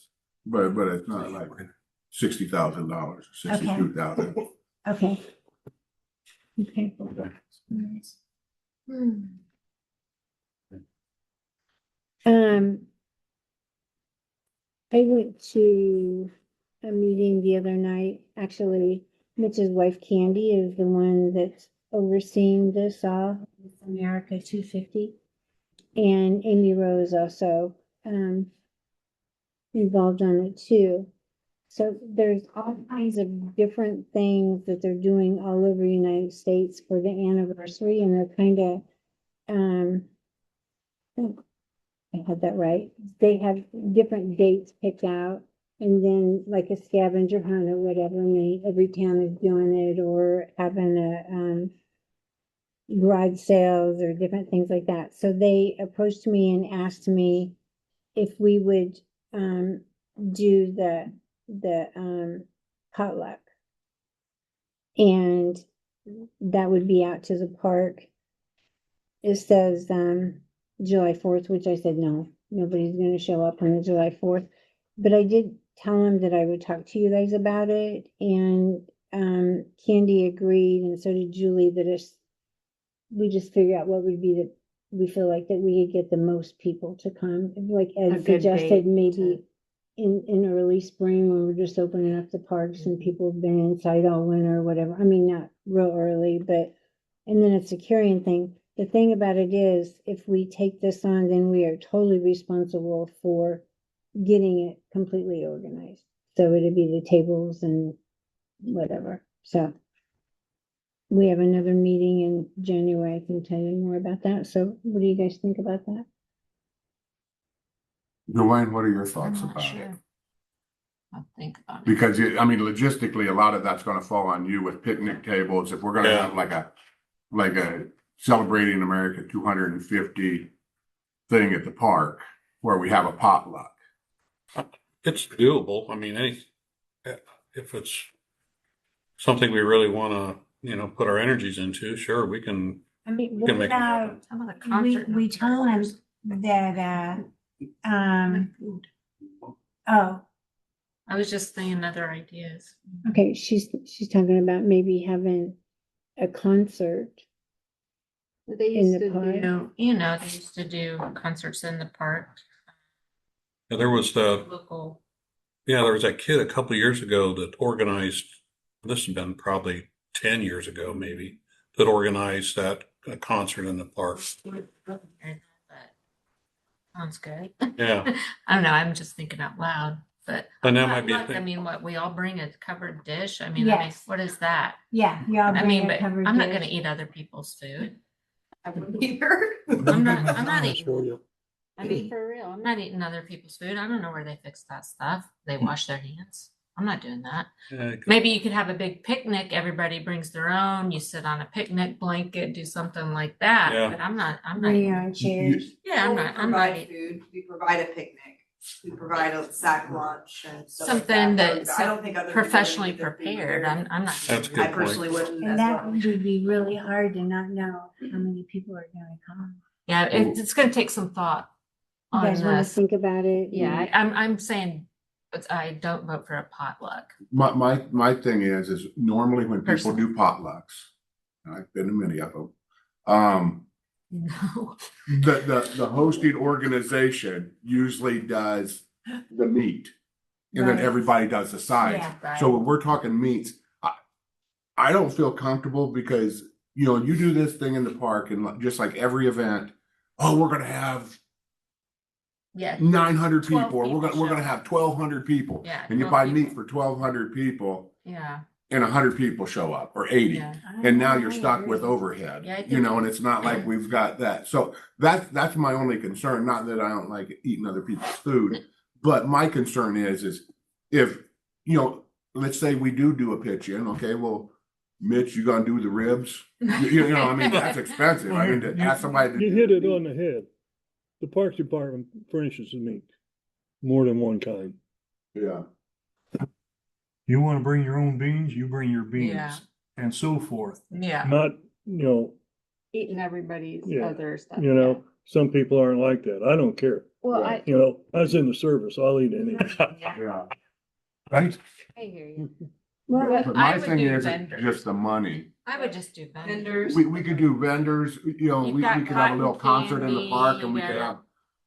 but it's not like $60,000, $62,000. Okay. Okay. I went to a meeting the other night. Actually, Mitch's wife Candy is the one that's overseeing this all. It's America 250. And Amy Rose also. involved on it too. So there's all kinds of different things that they're doing all over the United States for the anniversary, and they're kind of, I had that right. They have different dates picked out, and then like a scavenger hunt or whatever, and every town is doing it, or having a, garage sales or different things like that. So they approached me and asked me if we would, do the potluck. And that would be out to the park. It says, July 4th, which I said, no, nobody's gonna show up on the July 4th. But I did tell him that I would talk to you guys about it, and, Candy agreed, and so did Julie, that we just figure out what would be we feel like that we could get the most people to come, like A Ed good suggested, date maybe in early spring when we're just opening up the parks and people have been inside all winter or whatever. I mean, not real early, but, and then it's a carrying thing. The thing about it is, if we take this on, then we are totally responsible for getting it completely organized. So it'd be the tables and whatever. So we have another meeting in January. I can tell you more about that. So what do you guys think about that? Dwayne, what are your I'm thoughts not about it? sure. I'll think about it. Because I mean, logistically, a lot of that's gonna fall on you with picnic tables. If we're gonna Yeah. have like a celebrating America 250 thing at the park where we have a potluck. It's doable. I mean, if it's something we really want to, put our energies into, sure, we can. I mean, We can make it happen. Some of the concert. we told him that, oh, I was just thinking other ideas. okay, she's talking about maybe having a concert. They In used the to park? do, they used to do concerts in the park. Yeah, there was Local. there was that kid a couple of years ago that organized. This has been probably 10 years ago, maybe, that organized that concert in the park. But sounds good. Yeah, I don't know. I'm just thinking out loud, but and that might be. look, I mean, what we all bring a covered dish. I mean, Yes. what is that? Yeah, y'all I bring mean, a but covered I'm not dish. going to eat other people's food. I wouldn't either. I'm not eating. For you. I mean, for real, I'm not eating other people's food. I don't know where they fix that stuff. They wash their hands. I'm not doing that. Maybe you could have a big picnic. Everybody brings their own. You sit on a picnic blanket, do something like that. Yeah. But I'm not. Bring your own chairs. Yeah, I'm Well, not. we I'm not provide eating. food, we provide a picnic, we provide a sack lunch and stuff like Something that. that's I don't think other people are gonna professionally get their food prepared. prepared. I'm not. That's doing good I that. point. personally wouldn't And as that well. would be really hard to not know how many people are gonna come. Yeah, it's going to take some thought You on guys wanna this. think about it? Yeah, I'm saying, but I don't vote for a potluck. My thing is normally when people Personally. do potlucks, and I've been to many of them, No. the hosting organization usually does the meat. And then Right. everybody does the sides. Yeah, right. So when we're talking meats, I don't feel comfortable because, you do this thing in the park and just like every event, oh, we're gonna have Yeah. 900 12 people, or we're people gonna show have 1,200 people. Yeah, And you 12 buy people. meat for 1,200 people Yeah. and 100 people show up or 80. Yeah. And now you're I stuck agree. with overhead, Yeah, I think- and it's not like we've got that. So that's my only concern. Not that I don't like eating other people's food, but my concern is if, let's say we do a pitch in, okay, well, Mitch, you gonna do the ribs? I mean, that's expensive. I mean, to ask somebody to. You hit it on the head. The Parks Department furnishes the meat, more than one kind. Yeah. You want to bring your own beans, you bring your beans, Yeah. and so forth. Yeah. Not, Eating everybody's Yeah. other stuff. some people aren't like that. I don't care. Well, Right. I was in the service. I'll eat anything. Yeah. Right? I hear you. Well, But But I my would thing do is vendors. just the money. I would just do vendors. Vendors. We could do vendors, You've we got could have a little cotton concert in the candy, park and we could yeah. have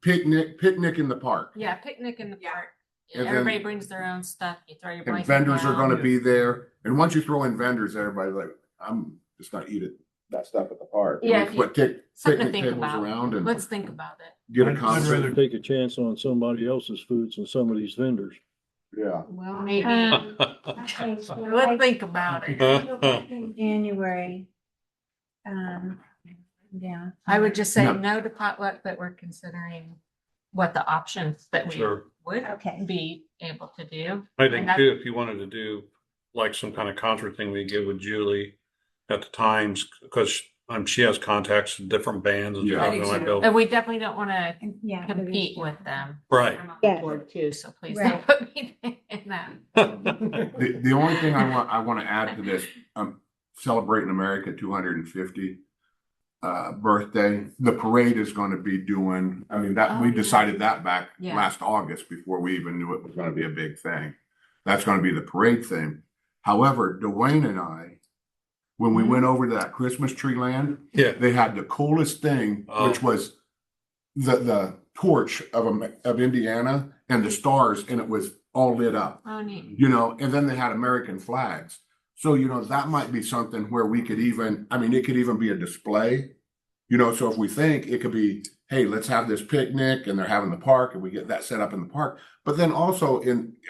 picnic in the park. Yeah, picnic in the Yeah. park. And Everybody then- brings their own stuff. You throw your And blanket vendors are down. gonna be there. And once you throw in vendors, everybody's like, I'm just gonna eat it that stuff at the park. Yeah, And we put something to picnic think tables about. around and Let's think about it. get a I'd concert. rather- Take a chance on somebody else's foods and some of these vendors. Yeah. Well, maybe. Okay, so Let's think about it. in January. Yeah. I would just say No. no to potluck, but we're considering what the options that we Sure. would Okay. be able to do. I think And that- too, if you wanted to do like some kind of concert thing we did with Julie at the times, because she has contacts with different bands and Yeah. stuff. I do and might too. be able- And we definitely don't want to Yeah. compete with them. Right. I'm on Yes. board too, so please Right. don't put me in that. The only thing I want to add to this, celebrating America 250 birthday, the parade is going to be doing, I mean, that, Oh, we yeah. decided that back Yeah. last August before we even knew it was going to be a big thing. That's going to be the parade thing. However, Dwayne and I, when we went over to that Christmas tree land, Yeah. they had the coolest thing, which Oh. was the torch of Indiana and the stars, and it was all lit up. Oh, neat. You know, and then they had American flags. So, you know, that might be something where we could even, I mean, it could even be a display. You know, so if we think it could be, hey, let's have this picnic and they're having the park and we get that set up in the park. But then also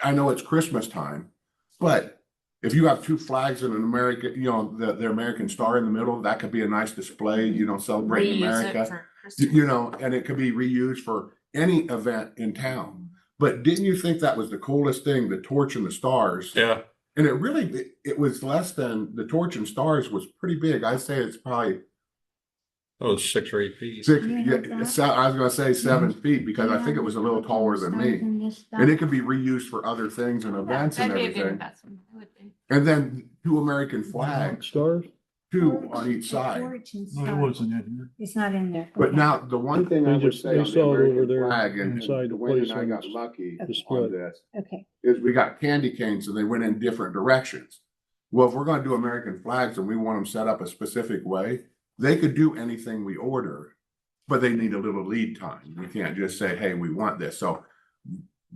I know it's Christmas time, but if you have two flags and an American, you know, the American star in the middle, that could be a nice display, you know, celebrating Reuse it America. for Christmas. You know, and it could be reused for any event in town. But didn't you think that was the coolest thing, the torch and the stars? Yeah. And it was less than, the torch and stars was pretty big. I'd say it's probably It was 6 or 8 feet. six, You yeah, have that? I was gonna say 7 feet because I think it was a little taller than me. And it could be reused for other things and events and That'd be a good everything. investment. It would be. And then two American flags, Stars? two on each side. No, it wasn't in here. It's not in there. But Okay. now, the one thing I They would just- say they on the saw it over American there flag, and inside the Dwayne place and I on got the lucky display. on this, Okay. is we got candy canes and they went in different directions. Well, if we're gonna do American flags and we want them set up a specific way, they could do anything we order, but they need a little lead time. You can't just say, hey, we want this. So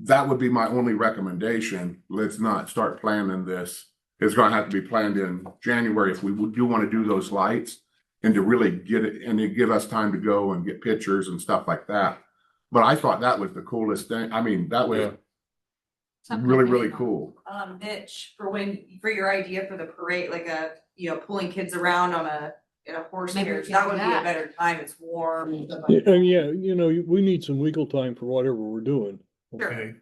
that would be my only recommendation. Let's not start planning this. It's gonna have to be planned in January if we do want to do those lights and to really get it, and to give us time to go and get pictures and stuff like that. But I thought that was the coolest thing. I mean, that was Yeah. Something to really, think really about. cool. Mitch, for your idea for the parade, like pulling kids around in a horse Maybe we carriage, can that do would be that. a better time. It's warm. and stuff like Yeah, that. yeah, you know, we need some wiggle time for whatever we're doing. Sure. Okay.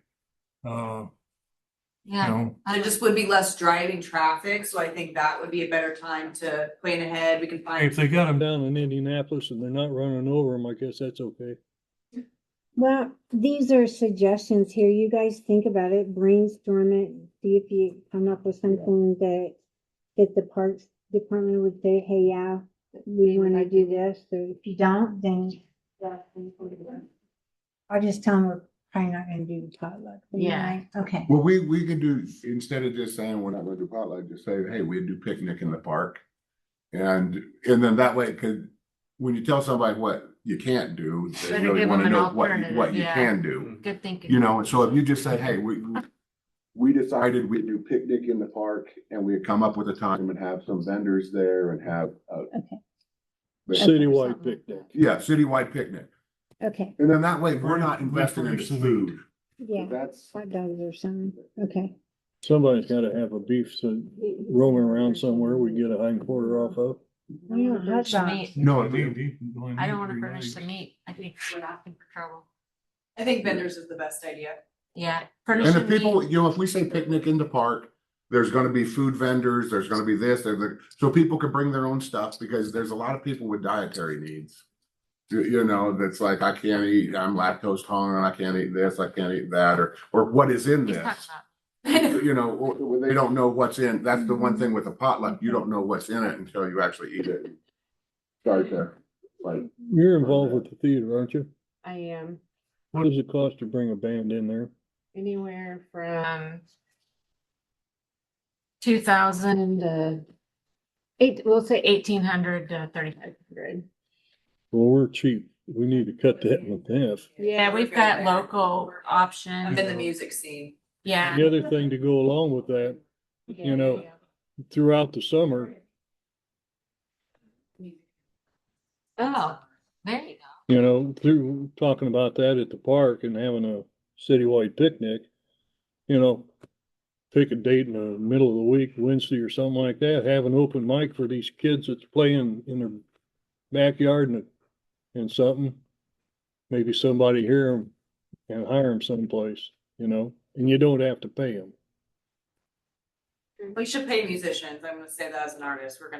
Yeah. No, There just would be less driving traffic, so I think that would be a better time to plan ahead. We can find. if they got I'm them, down in Indianapolis and they're not running over them, I guess that's okay. Well, these are suggestions here. You guys think about it, brainstorm it, see if you come up with something that the Parks Department would say, hey, yeah, we want to do this. So if you don't, then I'll just tell them we're probably not going to do the potluck. Yeah. Right? Okay. Well, we could do, instead of just saying we're not gonna do potluck, just say, hey, we'd do picnic in the park. And then that way, cause when you tell somebody what you can't do, they Better really give wanna them an know what alternative, you yeah. can do. Good thinking. You know, and so if you just say, hey, we decided we'd do picnic in the park and we'd come up with a time and have some vendors there and have Okay. Citywide Something like picnic. yeah, citywide picnic. Okay. And then that way, we're not investing in Furnish the food. Yeah. That's, Hot dogs or something. Okay. Somebody's gotta have a beef so roaming around somewhere we get a hind quarter off of. Yeah, hot Furnish the dogs. meat. no, I don't want to furnish the meat. I think we're not in trouble. I think vendors is the best idea. Yeah. and Furnish if the people, meat. you know, if we say picnic in the park, there's gonna be food vendors, there's gonna be this, so people can bring their own stuff, because there's a lot of people with dietary needs. You know, that's like, I can't eat, I'm lactose tolerant, I can't eat this, I can't eat that, or what is in He's this. talking about. You know, or they don't know what's in, that's the one thing with a potluck, you don't know what's in it until you actually eat it. Start to, like, You're involved with the theater, aren't you? I am What does it cost to bring a band in there? anywhere from 2,000 to we'll say 1,800 to 3,500. Well, we're cheap. We need to cut that in half. Yeah, we've got local options. I'm in the music scene. Yeah. The other thing to go along with that, you know, throughout the summer, Oh, there you go. You know, through talking about that at the park and having a citywide picnic, you know, pick a date in the middle of the week, Wednesday or something like that, have an open mic for these kids that's playing in their backyard and something. Maybe somebody hear them and hire them someplace, you know, and you don't have to pay them. We should pay musicians. I'm gonna say that as an artist. Should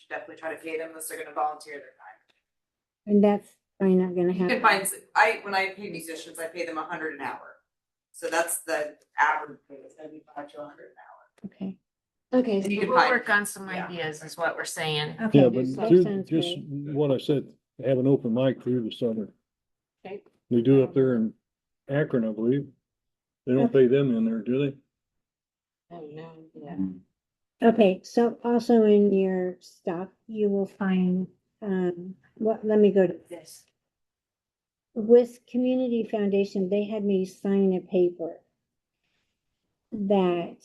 definitely try to pay them unless they're gonna volunteer their time. And that's probably not gonna You can happen. find, when I pay musicians, I pay them $100 an hour. So that's the average pay, is 75 to 100 an hour. Okay. Okay. You can We'll find- work on some yeah. ideas is what we're saying. Okay, Yeah, but that through, sounds just great. what I said, have an open mic through the summer. Okay. They do up there in Akron, I believe. They don't pay them in there, do they? Oh, no, yeah. Okay, so also in your stuff, you will find, let me go to this. With Community Foundation, they had me sign a paper that,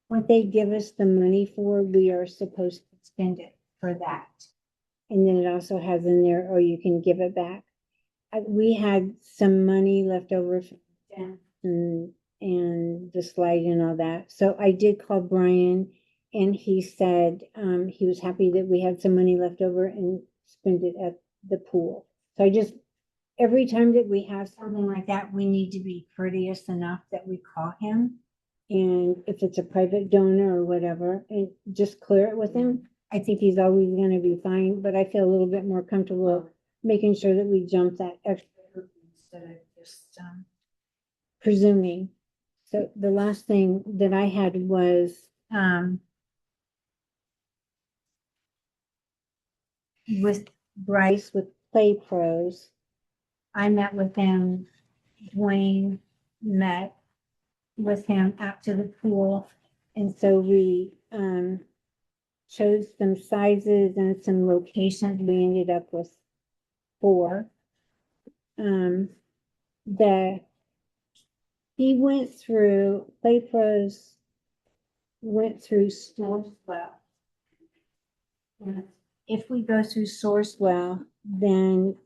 what they give us the money for, we are supposed to spend it for that. And then it also has in there, or you can give it back. We had some money left over from and the slide and all that. So I did call Brian and he said, he was happy that we had some money left over and spend it at the pool. So every time that we have something like that, we need to be courteous enough that we call him. And if it's a private donor or whatever, and just clear it with him. I think he's always gonna be fine, but I feel a little bit more comfortable making sure that we jump that extra hoop instead of just, presuming. So the last thing that I had was, with Bryce with Play Pros. I met with him, Dwayne met with him out to the pool. And so we, chose some sizes and some locations. We ended up with 4. He went through, Play Pros went through Sourcewell. If we go through Sourcewell, then,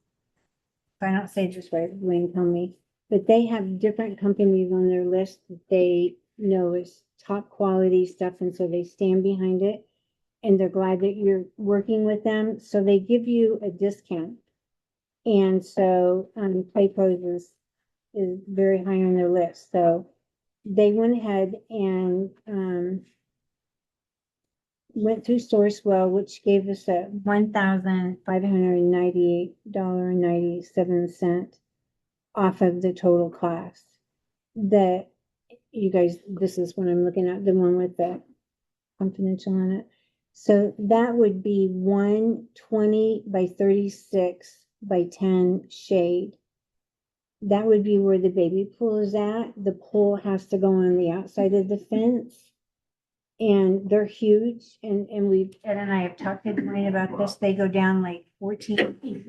if I don't say it this right, Dwayne, tell me, but they have different companies on their list that they know is top quality stuff, and so they stand behind it. And they're glad that you're working with them, so they give you a discount. And so, Play Pros is very high on their list, so they went ahead and, went through Sourcewell, which gave us a $1,598.97 off of the total cost. That, you guys, this is what I'm looking at, the one with the confidential on it. So that would be 120 by 36 by 10 shade. That would be where the baby pool is at. The pool has to go on the outside of the fence. And they're huge, and Ed and I have talked to Dwayne about this, they go down like 14 feet.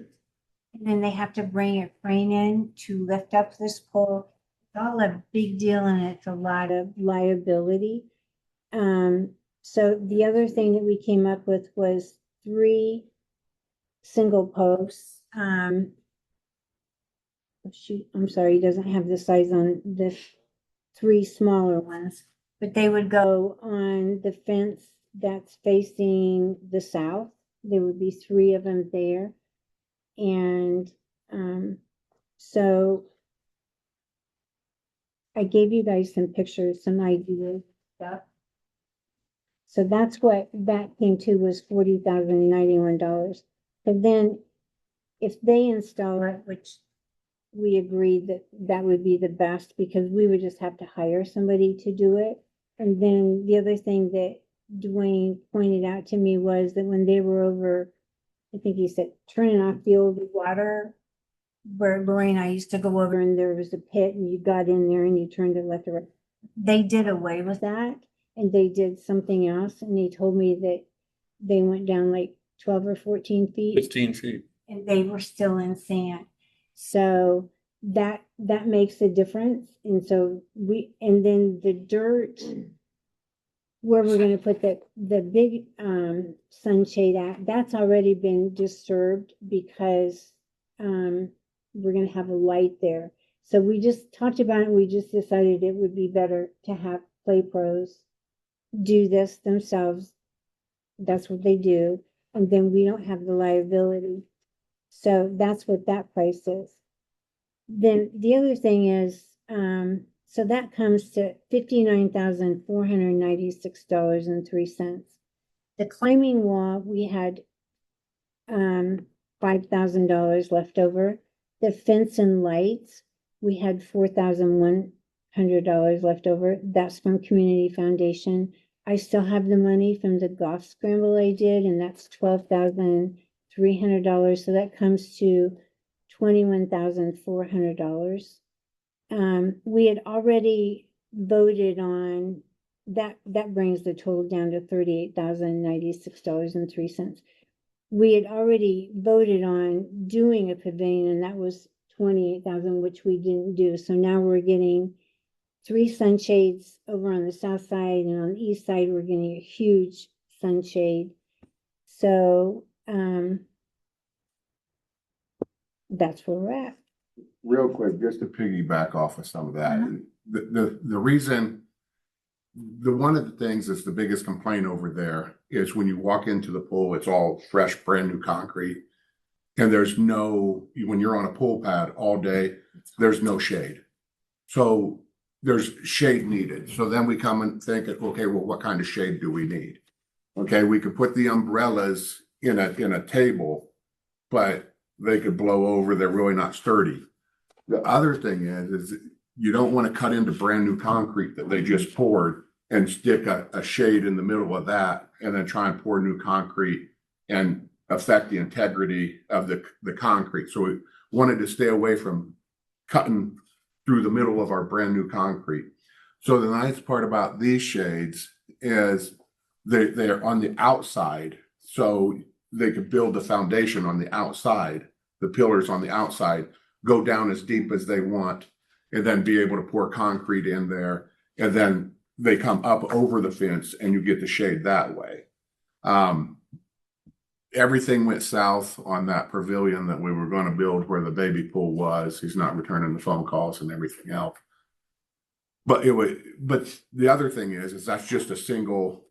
And then they have to bring a crane in to lift up this pole. It's all a big deal and it's a lot of liability. So the other thing that we came up with was 3 single posts. Shoot, I'm sorry, he doesn't have the size on this, 3 smaller ones. But they would go on the fence that's facing the south. There would be 3 of them there. And so I gave you guys some pictures, some ideas, stuff. So that's what that came to, was $40,091. But then if they install it, which we agreed that that would be the best, because we would just have to hire somebody to do it. And then the other thing that Dwayne pointed out to me was that when they were over, I think he said, turning off the old water, where Lori and I used to go over, and there was a pit and you got in there and you turned it left or right. They did away with that and they did something else. And he told me that they went down like 12 or 14 feet. 15 feet. And they were still in sand. So that makes a difference. And so and then the dirt where we're gonna put the big, sunshade at, that's already been disturbed because, we're gonna have a light there. So we just talked about it, and we just decided it would be better to have Play Pros do this themselves. That's what they do, and then we don't have the liability. So that's what that price is. Then the other thing is, so that comes to $59,496.03. The climbing wall, we had $5,000 left over. The fence and lights, we had $4,100 left over. That's from Community Foundation. I still have the money from the golf scramble I did, and that's $12,300. So that comes to $21,400. We had already voted on that. That brings the total down to $38,096.03. We had already voted on doing a pavilion, and that was $28,000, which we didn't do. So now we're getting 3 sunshades over on the south side, and on the east side, we're getting a huge sunshade. So, that's where we're at. Real quick, just to piggyback off of some of that, the reason, one of the things that's the biggest complaint over there is when you walk into the pool, it's all fresh, brand new concrete. And there's no, when you're on a pool pad all day, there's no shade. So there's shade needed. So then we come and think, okay, well, what kind of shade do we need? Okay, we could put the umbrellas in a table, but they could blow over. They're really not sturdy. The other thing is you don't want to cut into brand new concrete that they just poured and stick a shade in the middle of that and then try and pour new concrete and affect the integrity of the concrete. So we wanted to stay away from cutting through the middle of our brand new concrete. So the nice part about these shades is they're on the outside. So they could build the foundation on the outside, the pillars on the outside, go down as deep as they want, and then be able to pour concrete in there. And then they come up over the fence and you get the shade that way. Everything went south on that pavilion that we were going to build where the baby pool was. He's not returning the phone calls and everything else. But the other thing is that's just a single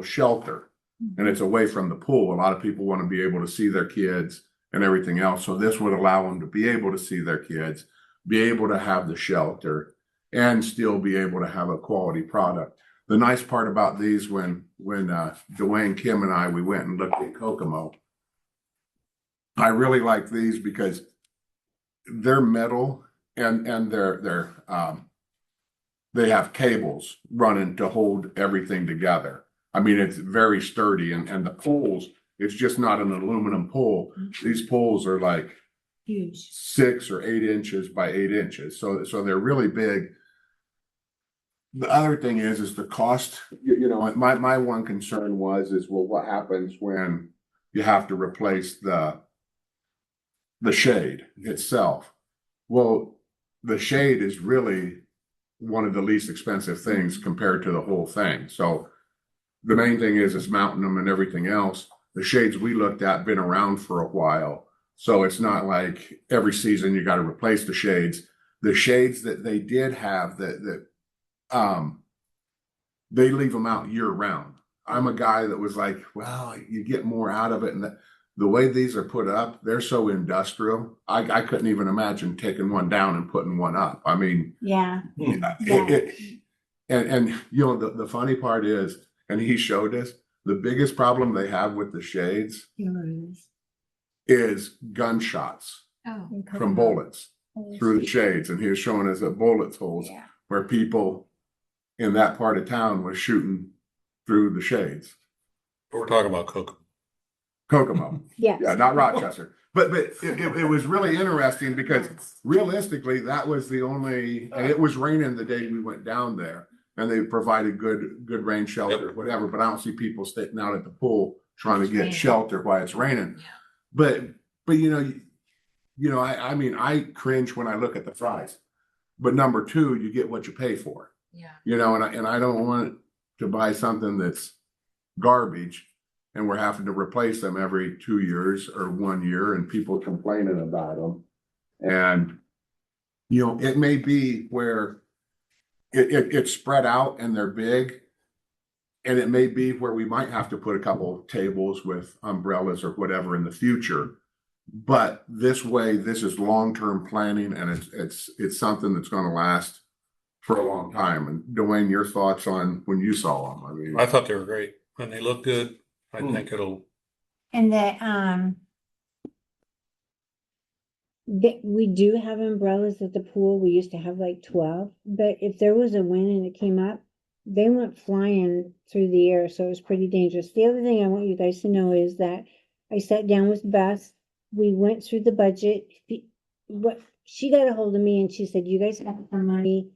shelter, and it's away from the pool. A lot of people want to be able to see their kids and everything else. So this would allow them to be able to see their kids, be able to have the shelter, and still be able to have a quality product. The nice part about these, when Dwayne, Kim, and we went and looked at Kokomo, I really like these because they're metal and they have cables running to hold everything together. I mean, it's very sturdy, and the poles, it's just not an aluminum pole. These poles are like Huge. 6 or 8 inches by 8 inches. So they're really big. The other thing is the cost. You know, my one concern was, well, what happens when you have to replace the shade itself? Well, the shade is really one of the least expensive things compared to the whole thing. So the main thing is mounting them and everything else. The shades we looked at been around for a while. So it's not like every season you got to replace the shades. The shades that they did have they leave them out year round. I'm a guy that was like, well, you get more out of it. And the way these are put up, they're so industrial. I couldn't even imagine taking one down and putting one up. I mean, Yeah. And you know, the funny part is, and he showed us, the biggest problem they have with the shades is gunshots Oh, from bullets through the shades. And he was showing us that bullet holes where people in that part of town was shooting through the shades. We're talking about Kokomo. Yes. Yeah, not Rochester. But it was really interesting because realistically, that was the only, and it was raining the day we went down there, and they provided good rain shelter, whatever. But I don't see people sitting out at the pool trying to get shelter while it's raining. But you know, I mean, I cringe when I look at the price. But number two, you get what you pay for. yeah. You know, and I don't want to buy something that's garbage and we're having to replace them every 2 years or 1 year and people complaining about them. And, you know, it may be where it's spread out and they're big. And it may be where we might have to put a couple tables with umbrellas or whatever in the future. But this way, this is long-term planning and it's something that's gonna last for a long time. And Dwayne, your thoughts on when you saw them? I mean, I thought they were great and they look good. I think it'll, And we do have umbrellas at the pool. We used to have like 12, but if there was a wind and it came up, they went flying through the air, so it was pretty dangerous. The other thing I want you guys to know is that I sat down with Beth. We went through the budget. What she got a hold of me and she said, "You guys have some money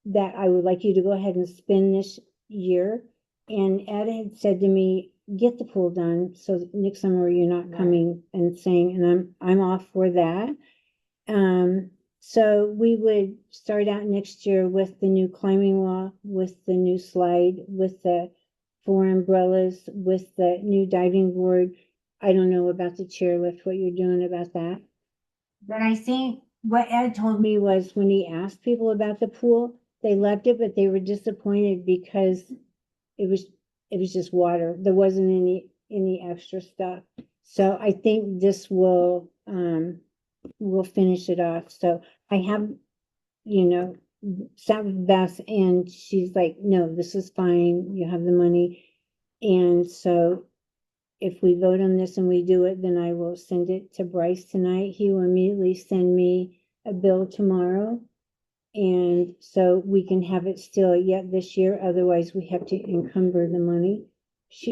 that I would like you to go ahead and spend this year." And Ed had said to me, "Get the pool done, so next summer you're not coming and saying," and I'm off for that. So we would start out next year with the new climbing wall, with the new slide, with the 4 umbrellas, with the new diving board. I don't know about the chairlift, what you're doing about that. But I think what Ed told me was when he asked people about the pool, they loved it, but they were disappointed because it was just water. There wasn't any extra stuff. So I think this will finish it off. So I have, sat with Beth and she's like, "No, this is fine. You have the money." And so if we vote on this and we do it, then I will send it to Bryce tonight. He will immediately send me a bill tomorrow. And so we can have it still yet this year. Otherwise we have to encumber the money.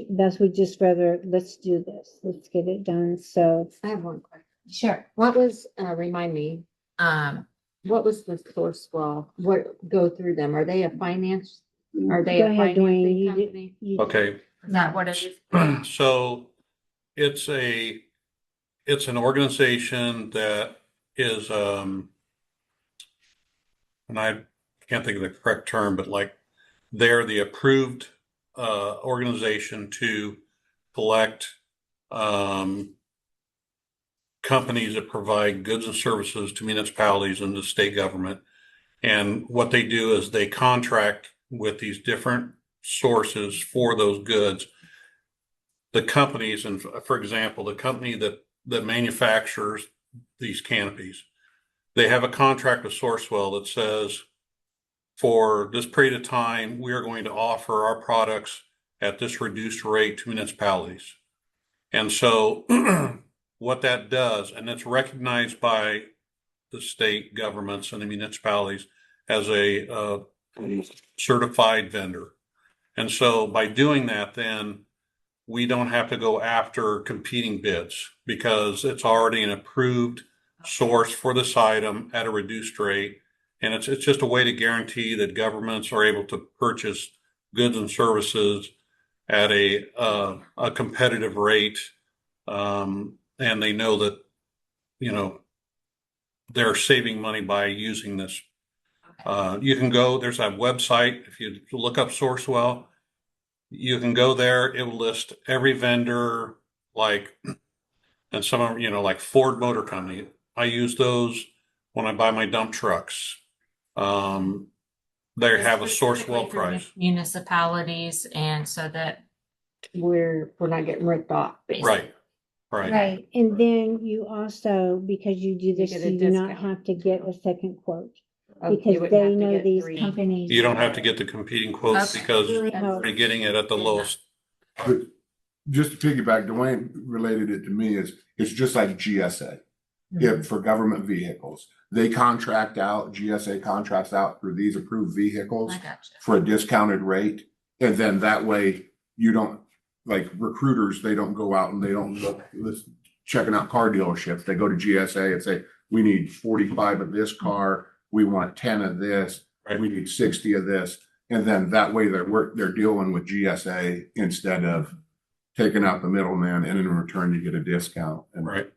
Beth would just rather, let's do this. Let's get it done. So I have one question. sure. What was, remind me, what was the source well, what go through them? Are they a finance? Are they Go a ahead, Dwayne. financing You company? did. okay. Is that what it is? So it's an organization that is, and I can't think of the correct term, but like they're the approved organization to collect companies that provide goods and services to municipalities and the state government. And what they do is they contract with these different sources for those goods. The companies, and for example, the company that manufactures these canopies, they have a contract with Sourcewell that says, for this period of time, we are going to offer our products at this reduced rate to municipalities. And so what that does, and it's recognized by the state governments and the municipalities as a certified vendor. And so by doing that, then we don't have to go after competing bids because it's already an approved source for this item at a reduced rate. And it's just a way to guarantee that governments are able to purchase goods and services at a competitive rate. And they know that, they're saving money by using this. You can go, there's a website, if you look up Sourcewell, you can go there, it will list every vendor, and some of them, like Ford Motor Company. I use those when I buy my dump trucks. They have a Sourcewell price. Municipalities, and so that we're not getting ripped off. Basically. Right. Right. And then you also, because you do this, get a you do not discount. have to get a second quote. Oh, you Because wouldn't they have to know get these 3. companies. You don't have to get the competing quotes Okay. because Really you're helps. getting it at the lowest. but just to piggyback, Dwayne related it to me it's just like GSA. If for government vehicles, they GSA contracts out for these approved vehicles I gotcha. for a discounted rate. And then that way you don't, like recruiters, they don't go out and they don't look, checking out car dealerships. They go to GSA and say, we need 45 of this car. We want 10 of this. Right. We need 60 of this. And then that way they're dealing with GSA instead of taking out the middleman, and in return you get a discount. And Right.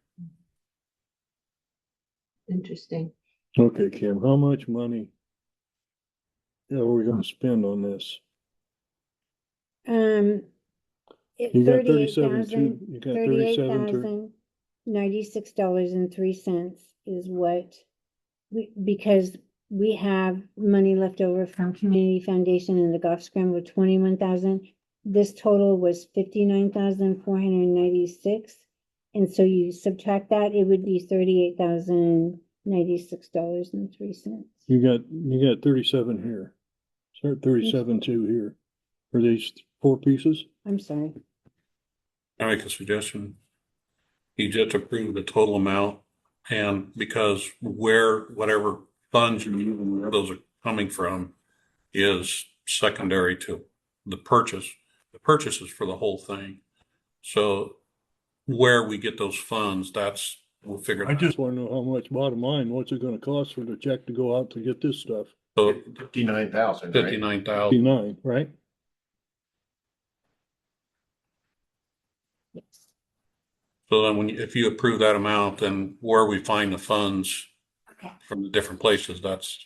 Interesting. Okay, Kim, how much money are we gonna spend on this? You You got 37,200, you got $38,096 is what because we have money left over from Community Foundation and the Golf Scramble, 21,000. This total was 59,496. And so you subtract that, it would be $38,096.03. you got 37 here. Start 37,200 here for these 4 pieces. I'm sorry. I make a suggestion. You just approve the total amount, and because whatever funds you're using, where those are coming from is secondary to the purchase. The purchase is for the whole thing. So where we get those funds, we'll figure it I out. just wanna know how much, bottom line, what's it gonna cost for the check to go out to get this stuff? So 59,000, right? 59,000. 59, right? Yes. So then if you approve that amount, then where we find the funds Okay. from the different places, that's,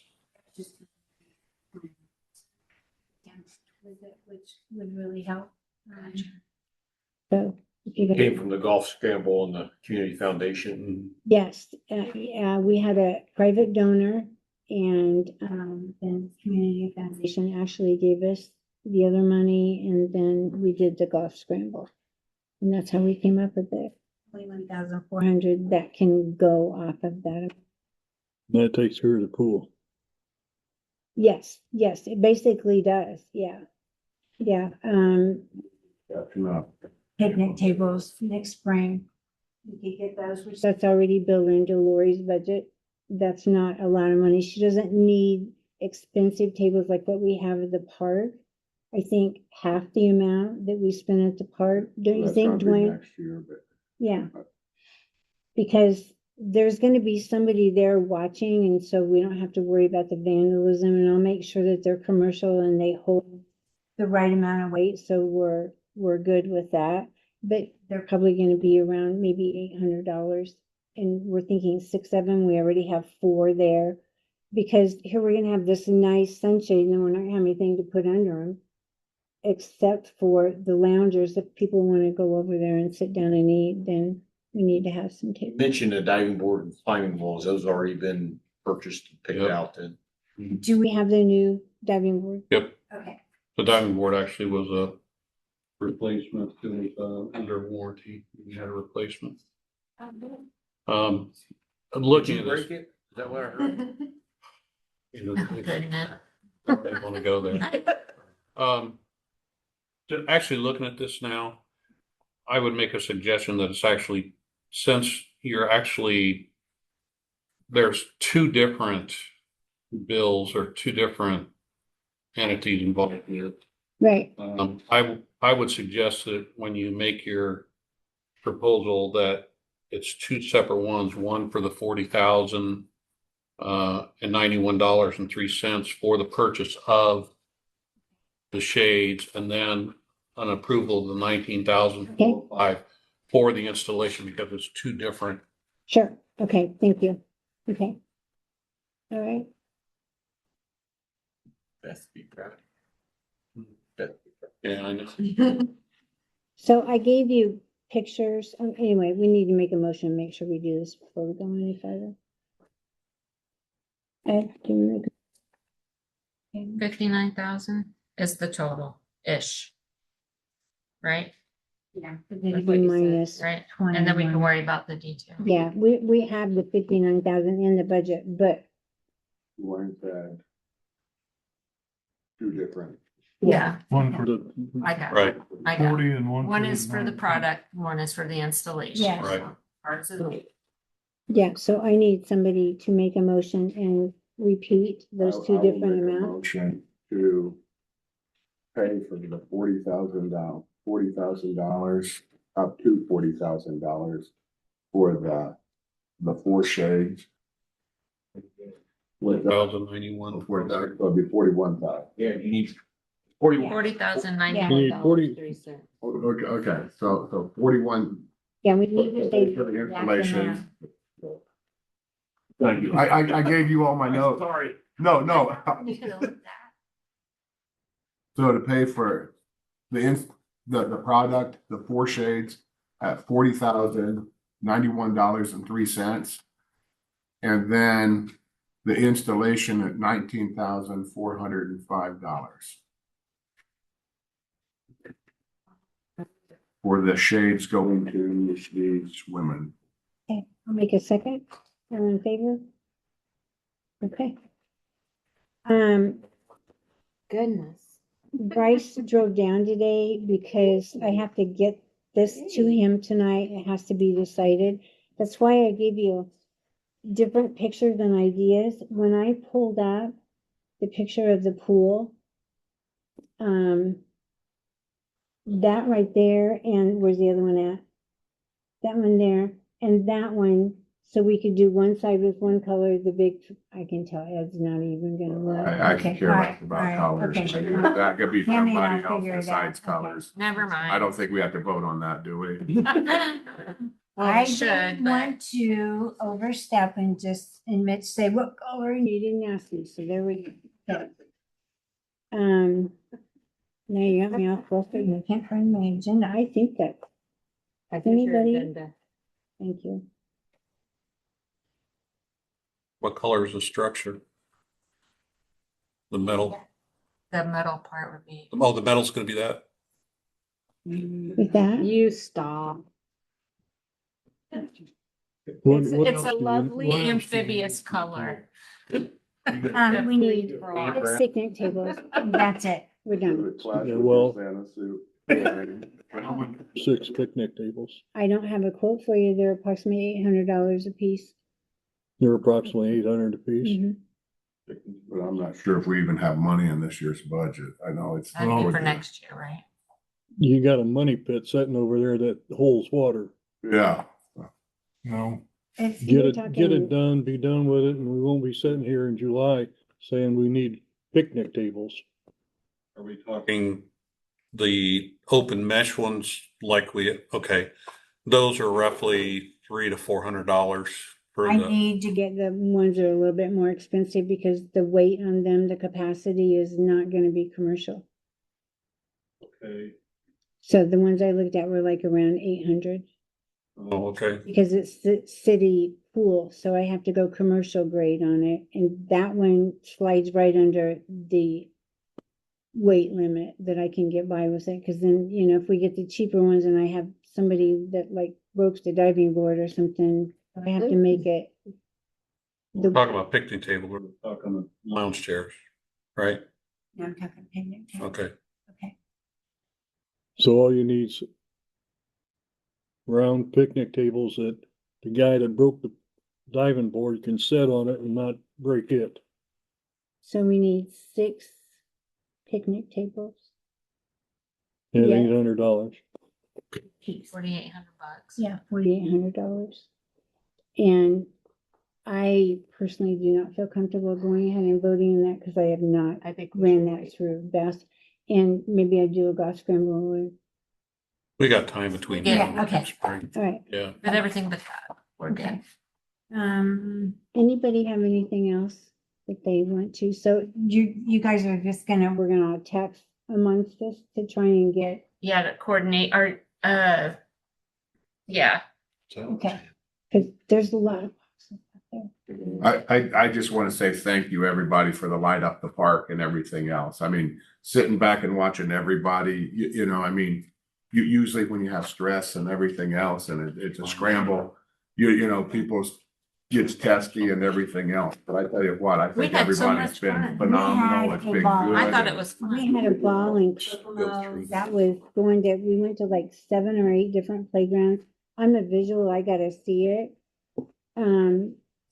Which would really help. So if you Came from the Golf Scramble and the Community Foundation. yes, we had a private donor and then Community Foundation actually gave us the other money and then we did the Golf Scramble. And that's how we came up with it. 21,400 that can go off of that. That takes care of the pool. Yes, it basically does. Yeah. Yeah. Picnic tables next spring. We could get those, which that's already built into Lori's budget. That's not a lot of money. She doesn't need expensive tables like what we have at the park. I think half the amount that we spend at the park. Don't you think, Dwayne? Next year, but. Yeah. Because there's gonna be somebody there watching, and so we don't have to worry about the vandalism, and I'll make sure that they're commercial and they hold the right amount of weight, so we're good with that. But they're probably gonna be around maybe $800, and we're thinking 6 of them. We already have 4 there. Because here we're gonna have this nice sunshade, and then we're not gonna have anything to put under them. Except for the loungers, if people wanna go over there and sit down and eat, then we need to have some tables. Mentioned a diving board and climbing walls. Those already been purchased and picked Yep. out then. Do we have the new diving board? Yep. Okay. The diving board actually was a replacement. It was under warranty. We had a replacement. I'm looking at this. it? Is that what I heard? You know, Goodness. they want to go there. Actually looking at this now, I would make a suggestion that it's actually, since there's 2 different bills or 2 different entities involved here. Right, I would suggest that when you make your proposal that it's 2 separate ones, one for the $40,000 and $91.03 for the purchase of the shades, and then an approval of the $19,005 for the installation, because it's 2 different. sure. Okay, thank you. Okay. All right. Best be proud. Yeah, I know. So I gave you pictures. Anyway, we need to make a motion and make sure we do this before we go any further. Ed, do you make 59,000 is the total-ish. Right? Yeah. Like It'd what be you said, minus right? And then we can 21. worry about the detail. Yeah, we have the 59,000 in the budget, but One said 2 different. Yeah, One for The- I got it. Right, I got it. 40 and one. One is for the 19. product, one is for the installation. Yes. Right. Parts of the- yeah, so I need somebody to make a motion and repeat those 2 I will different make a amounts. Motion to pay for the $40,000 up to $40,000 for the 4 shades. With the, 1,091. for that, it'll be 41,000. Yeah, you need 41. $40,091.03. Okay, so 41. Yeah, we need to say. For the the exact information. amount. Thank you. I gave you all my notes. Sorry. No. You could have looked at So to pay for the product, the 4 shades at $40,091.03. And then the installation at $19,405 for the shades going to these women. Okay, I'll make a second. All in favor? Okay. Goodness. Bryce drove down today because I have to get this to him tonight. It has to be decided. That's why I gave you different pictures and ideas. When I pulled up the picture of the pool, that right there, and where's the other one at? That one there, and that one, so we could do one side with one color, the big, I can tell Ed's not even gonna look. I Okay, could care all less right, about all right, colors. okay. That could be Tammy and somebody I'll else figure it besides out. Okay. colors. Never mind. I don't think we have to vote on that, do we? I should, didn't but- want to overstep and just, and Mitch say, what color, and you didn't ask me, so there we go. Now you got me off filter, and I can't find my agenda, I think that. Anybody? Thank you. What color is the structure? The metal. The middle part would be. Oh, the metal's gonna be that. With that, You stop. What- It's, what it's else a do you- lovely what else do you amphibious need? color. we need Frog. 6 picnic tables, that's it, we're done. Yeah, well- 6 picnic tables. I don't have a quote for you, they're approximately $800 a piece. They're approximately 800 apiece. Mhm. But I'm not sure if we even have money in this year's budget. I know it's. That'd be for next year, right? You got a money pit sitting over there that holds water. Yeah, No, It's, Get we're it talking, done, be done with it, and we won't be sitting here in July saying we need picnic tables. Are we talking the open mesh ones like okay, those are roughly $300 to $400 for I the, need to get the ones that are a little bit more expensive because the weight on them, the capacity is not gonna be commercial. okay. So the ones I looked at were like around 800 Oh, okay. because it's the city pool, so I have to go commercial grade on it. And that one slides right under the weight limit that I can get by with it. Cause then, you know, if we get the cheaper ones and I have somebody that like ropes the diving board or something, I have to make it. We're talking about picnic table, we're talking lounge chairs, right? No, I'm talking picnic table. Okay. Okay. So all you need's round picnic tables that the guy that broke the diving board can sit on it and not break it. So we need 6 picnic tables. At Yeah. $800. 4,800 bucks. Yeah, $4,800. And I personally do not feel comfortable going ahead and voting on that because I have not I think we ran should that wait. through best. And maybe I do a golf scramble. We got time between. Yeah, now and okay. spring. All right. Yeah. But everything but that, we're good. Okay. Anybody have anything else that they want to? So you guys are just we're gonna text amongst us to try and get, Yeah, to coordinate or, yeah. okay. Cause there's a lot of boxes out there. I just want to say thank you, everybody, for the light up the park and everything else. I mean, sitting back and watching everybody, you know, I mean, you usually when you have stress and everything else and it's a scramble, you know, people gets testy and everything else. But I tell you what, I We think had so everybody's much been fun. phenomenal. We It's had been a ball. good. I thought it was We fun. had a ball in Kokomo that was we went to like 7 or 8 different playgrounds. I'm a visual, I gotta see it.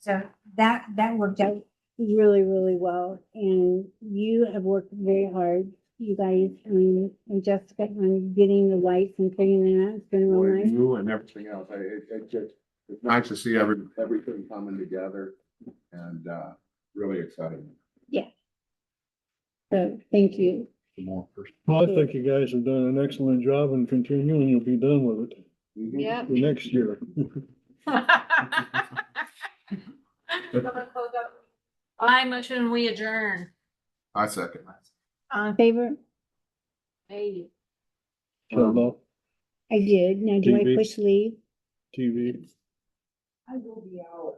So that worked out really, really well. And you have worked very hard, you guys, and Jessica, on getting the lights and figuring them out. It's been real nice. You and everything else. It's nice to see everything coming together and really exciting. So thank you. Well, I think you guys have done an excellent job and continue and you'll be done with it Yep. for next year. I motion we adjourn. I second. All in favor? Hey. Shut off I did. Now, do I TV. push leave? TV. I will be out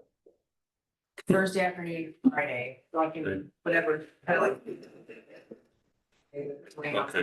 Thursday afternoon, Friday, so I can, whatever, I like. Okay.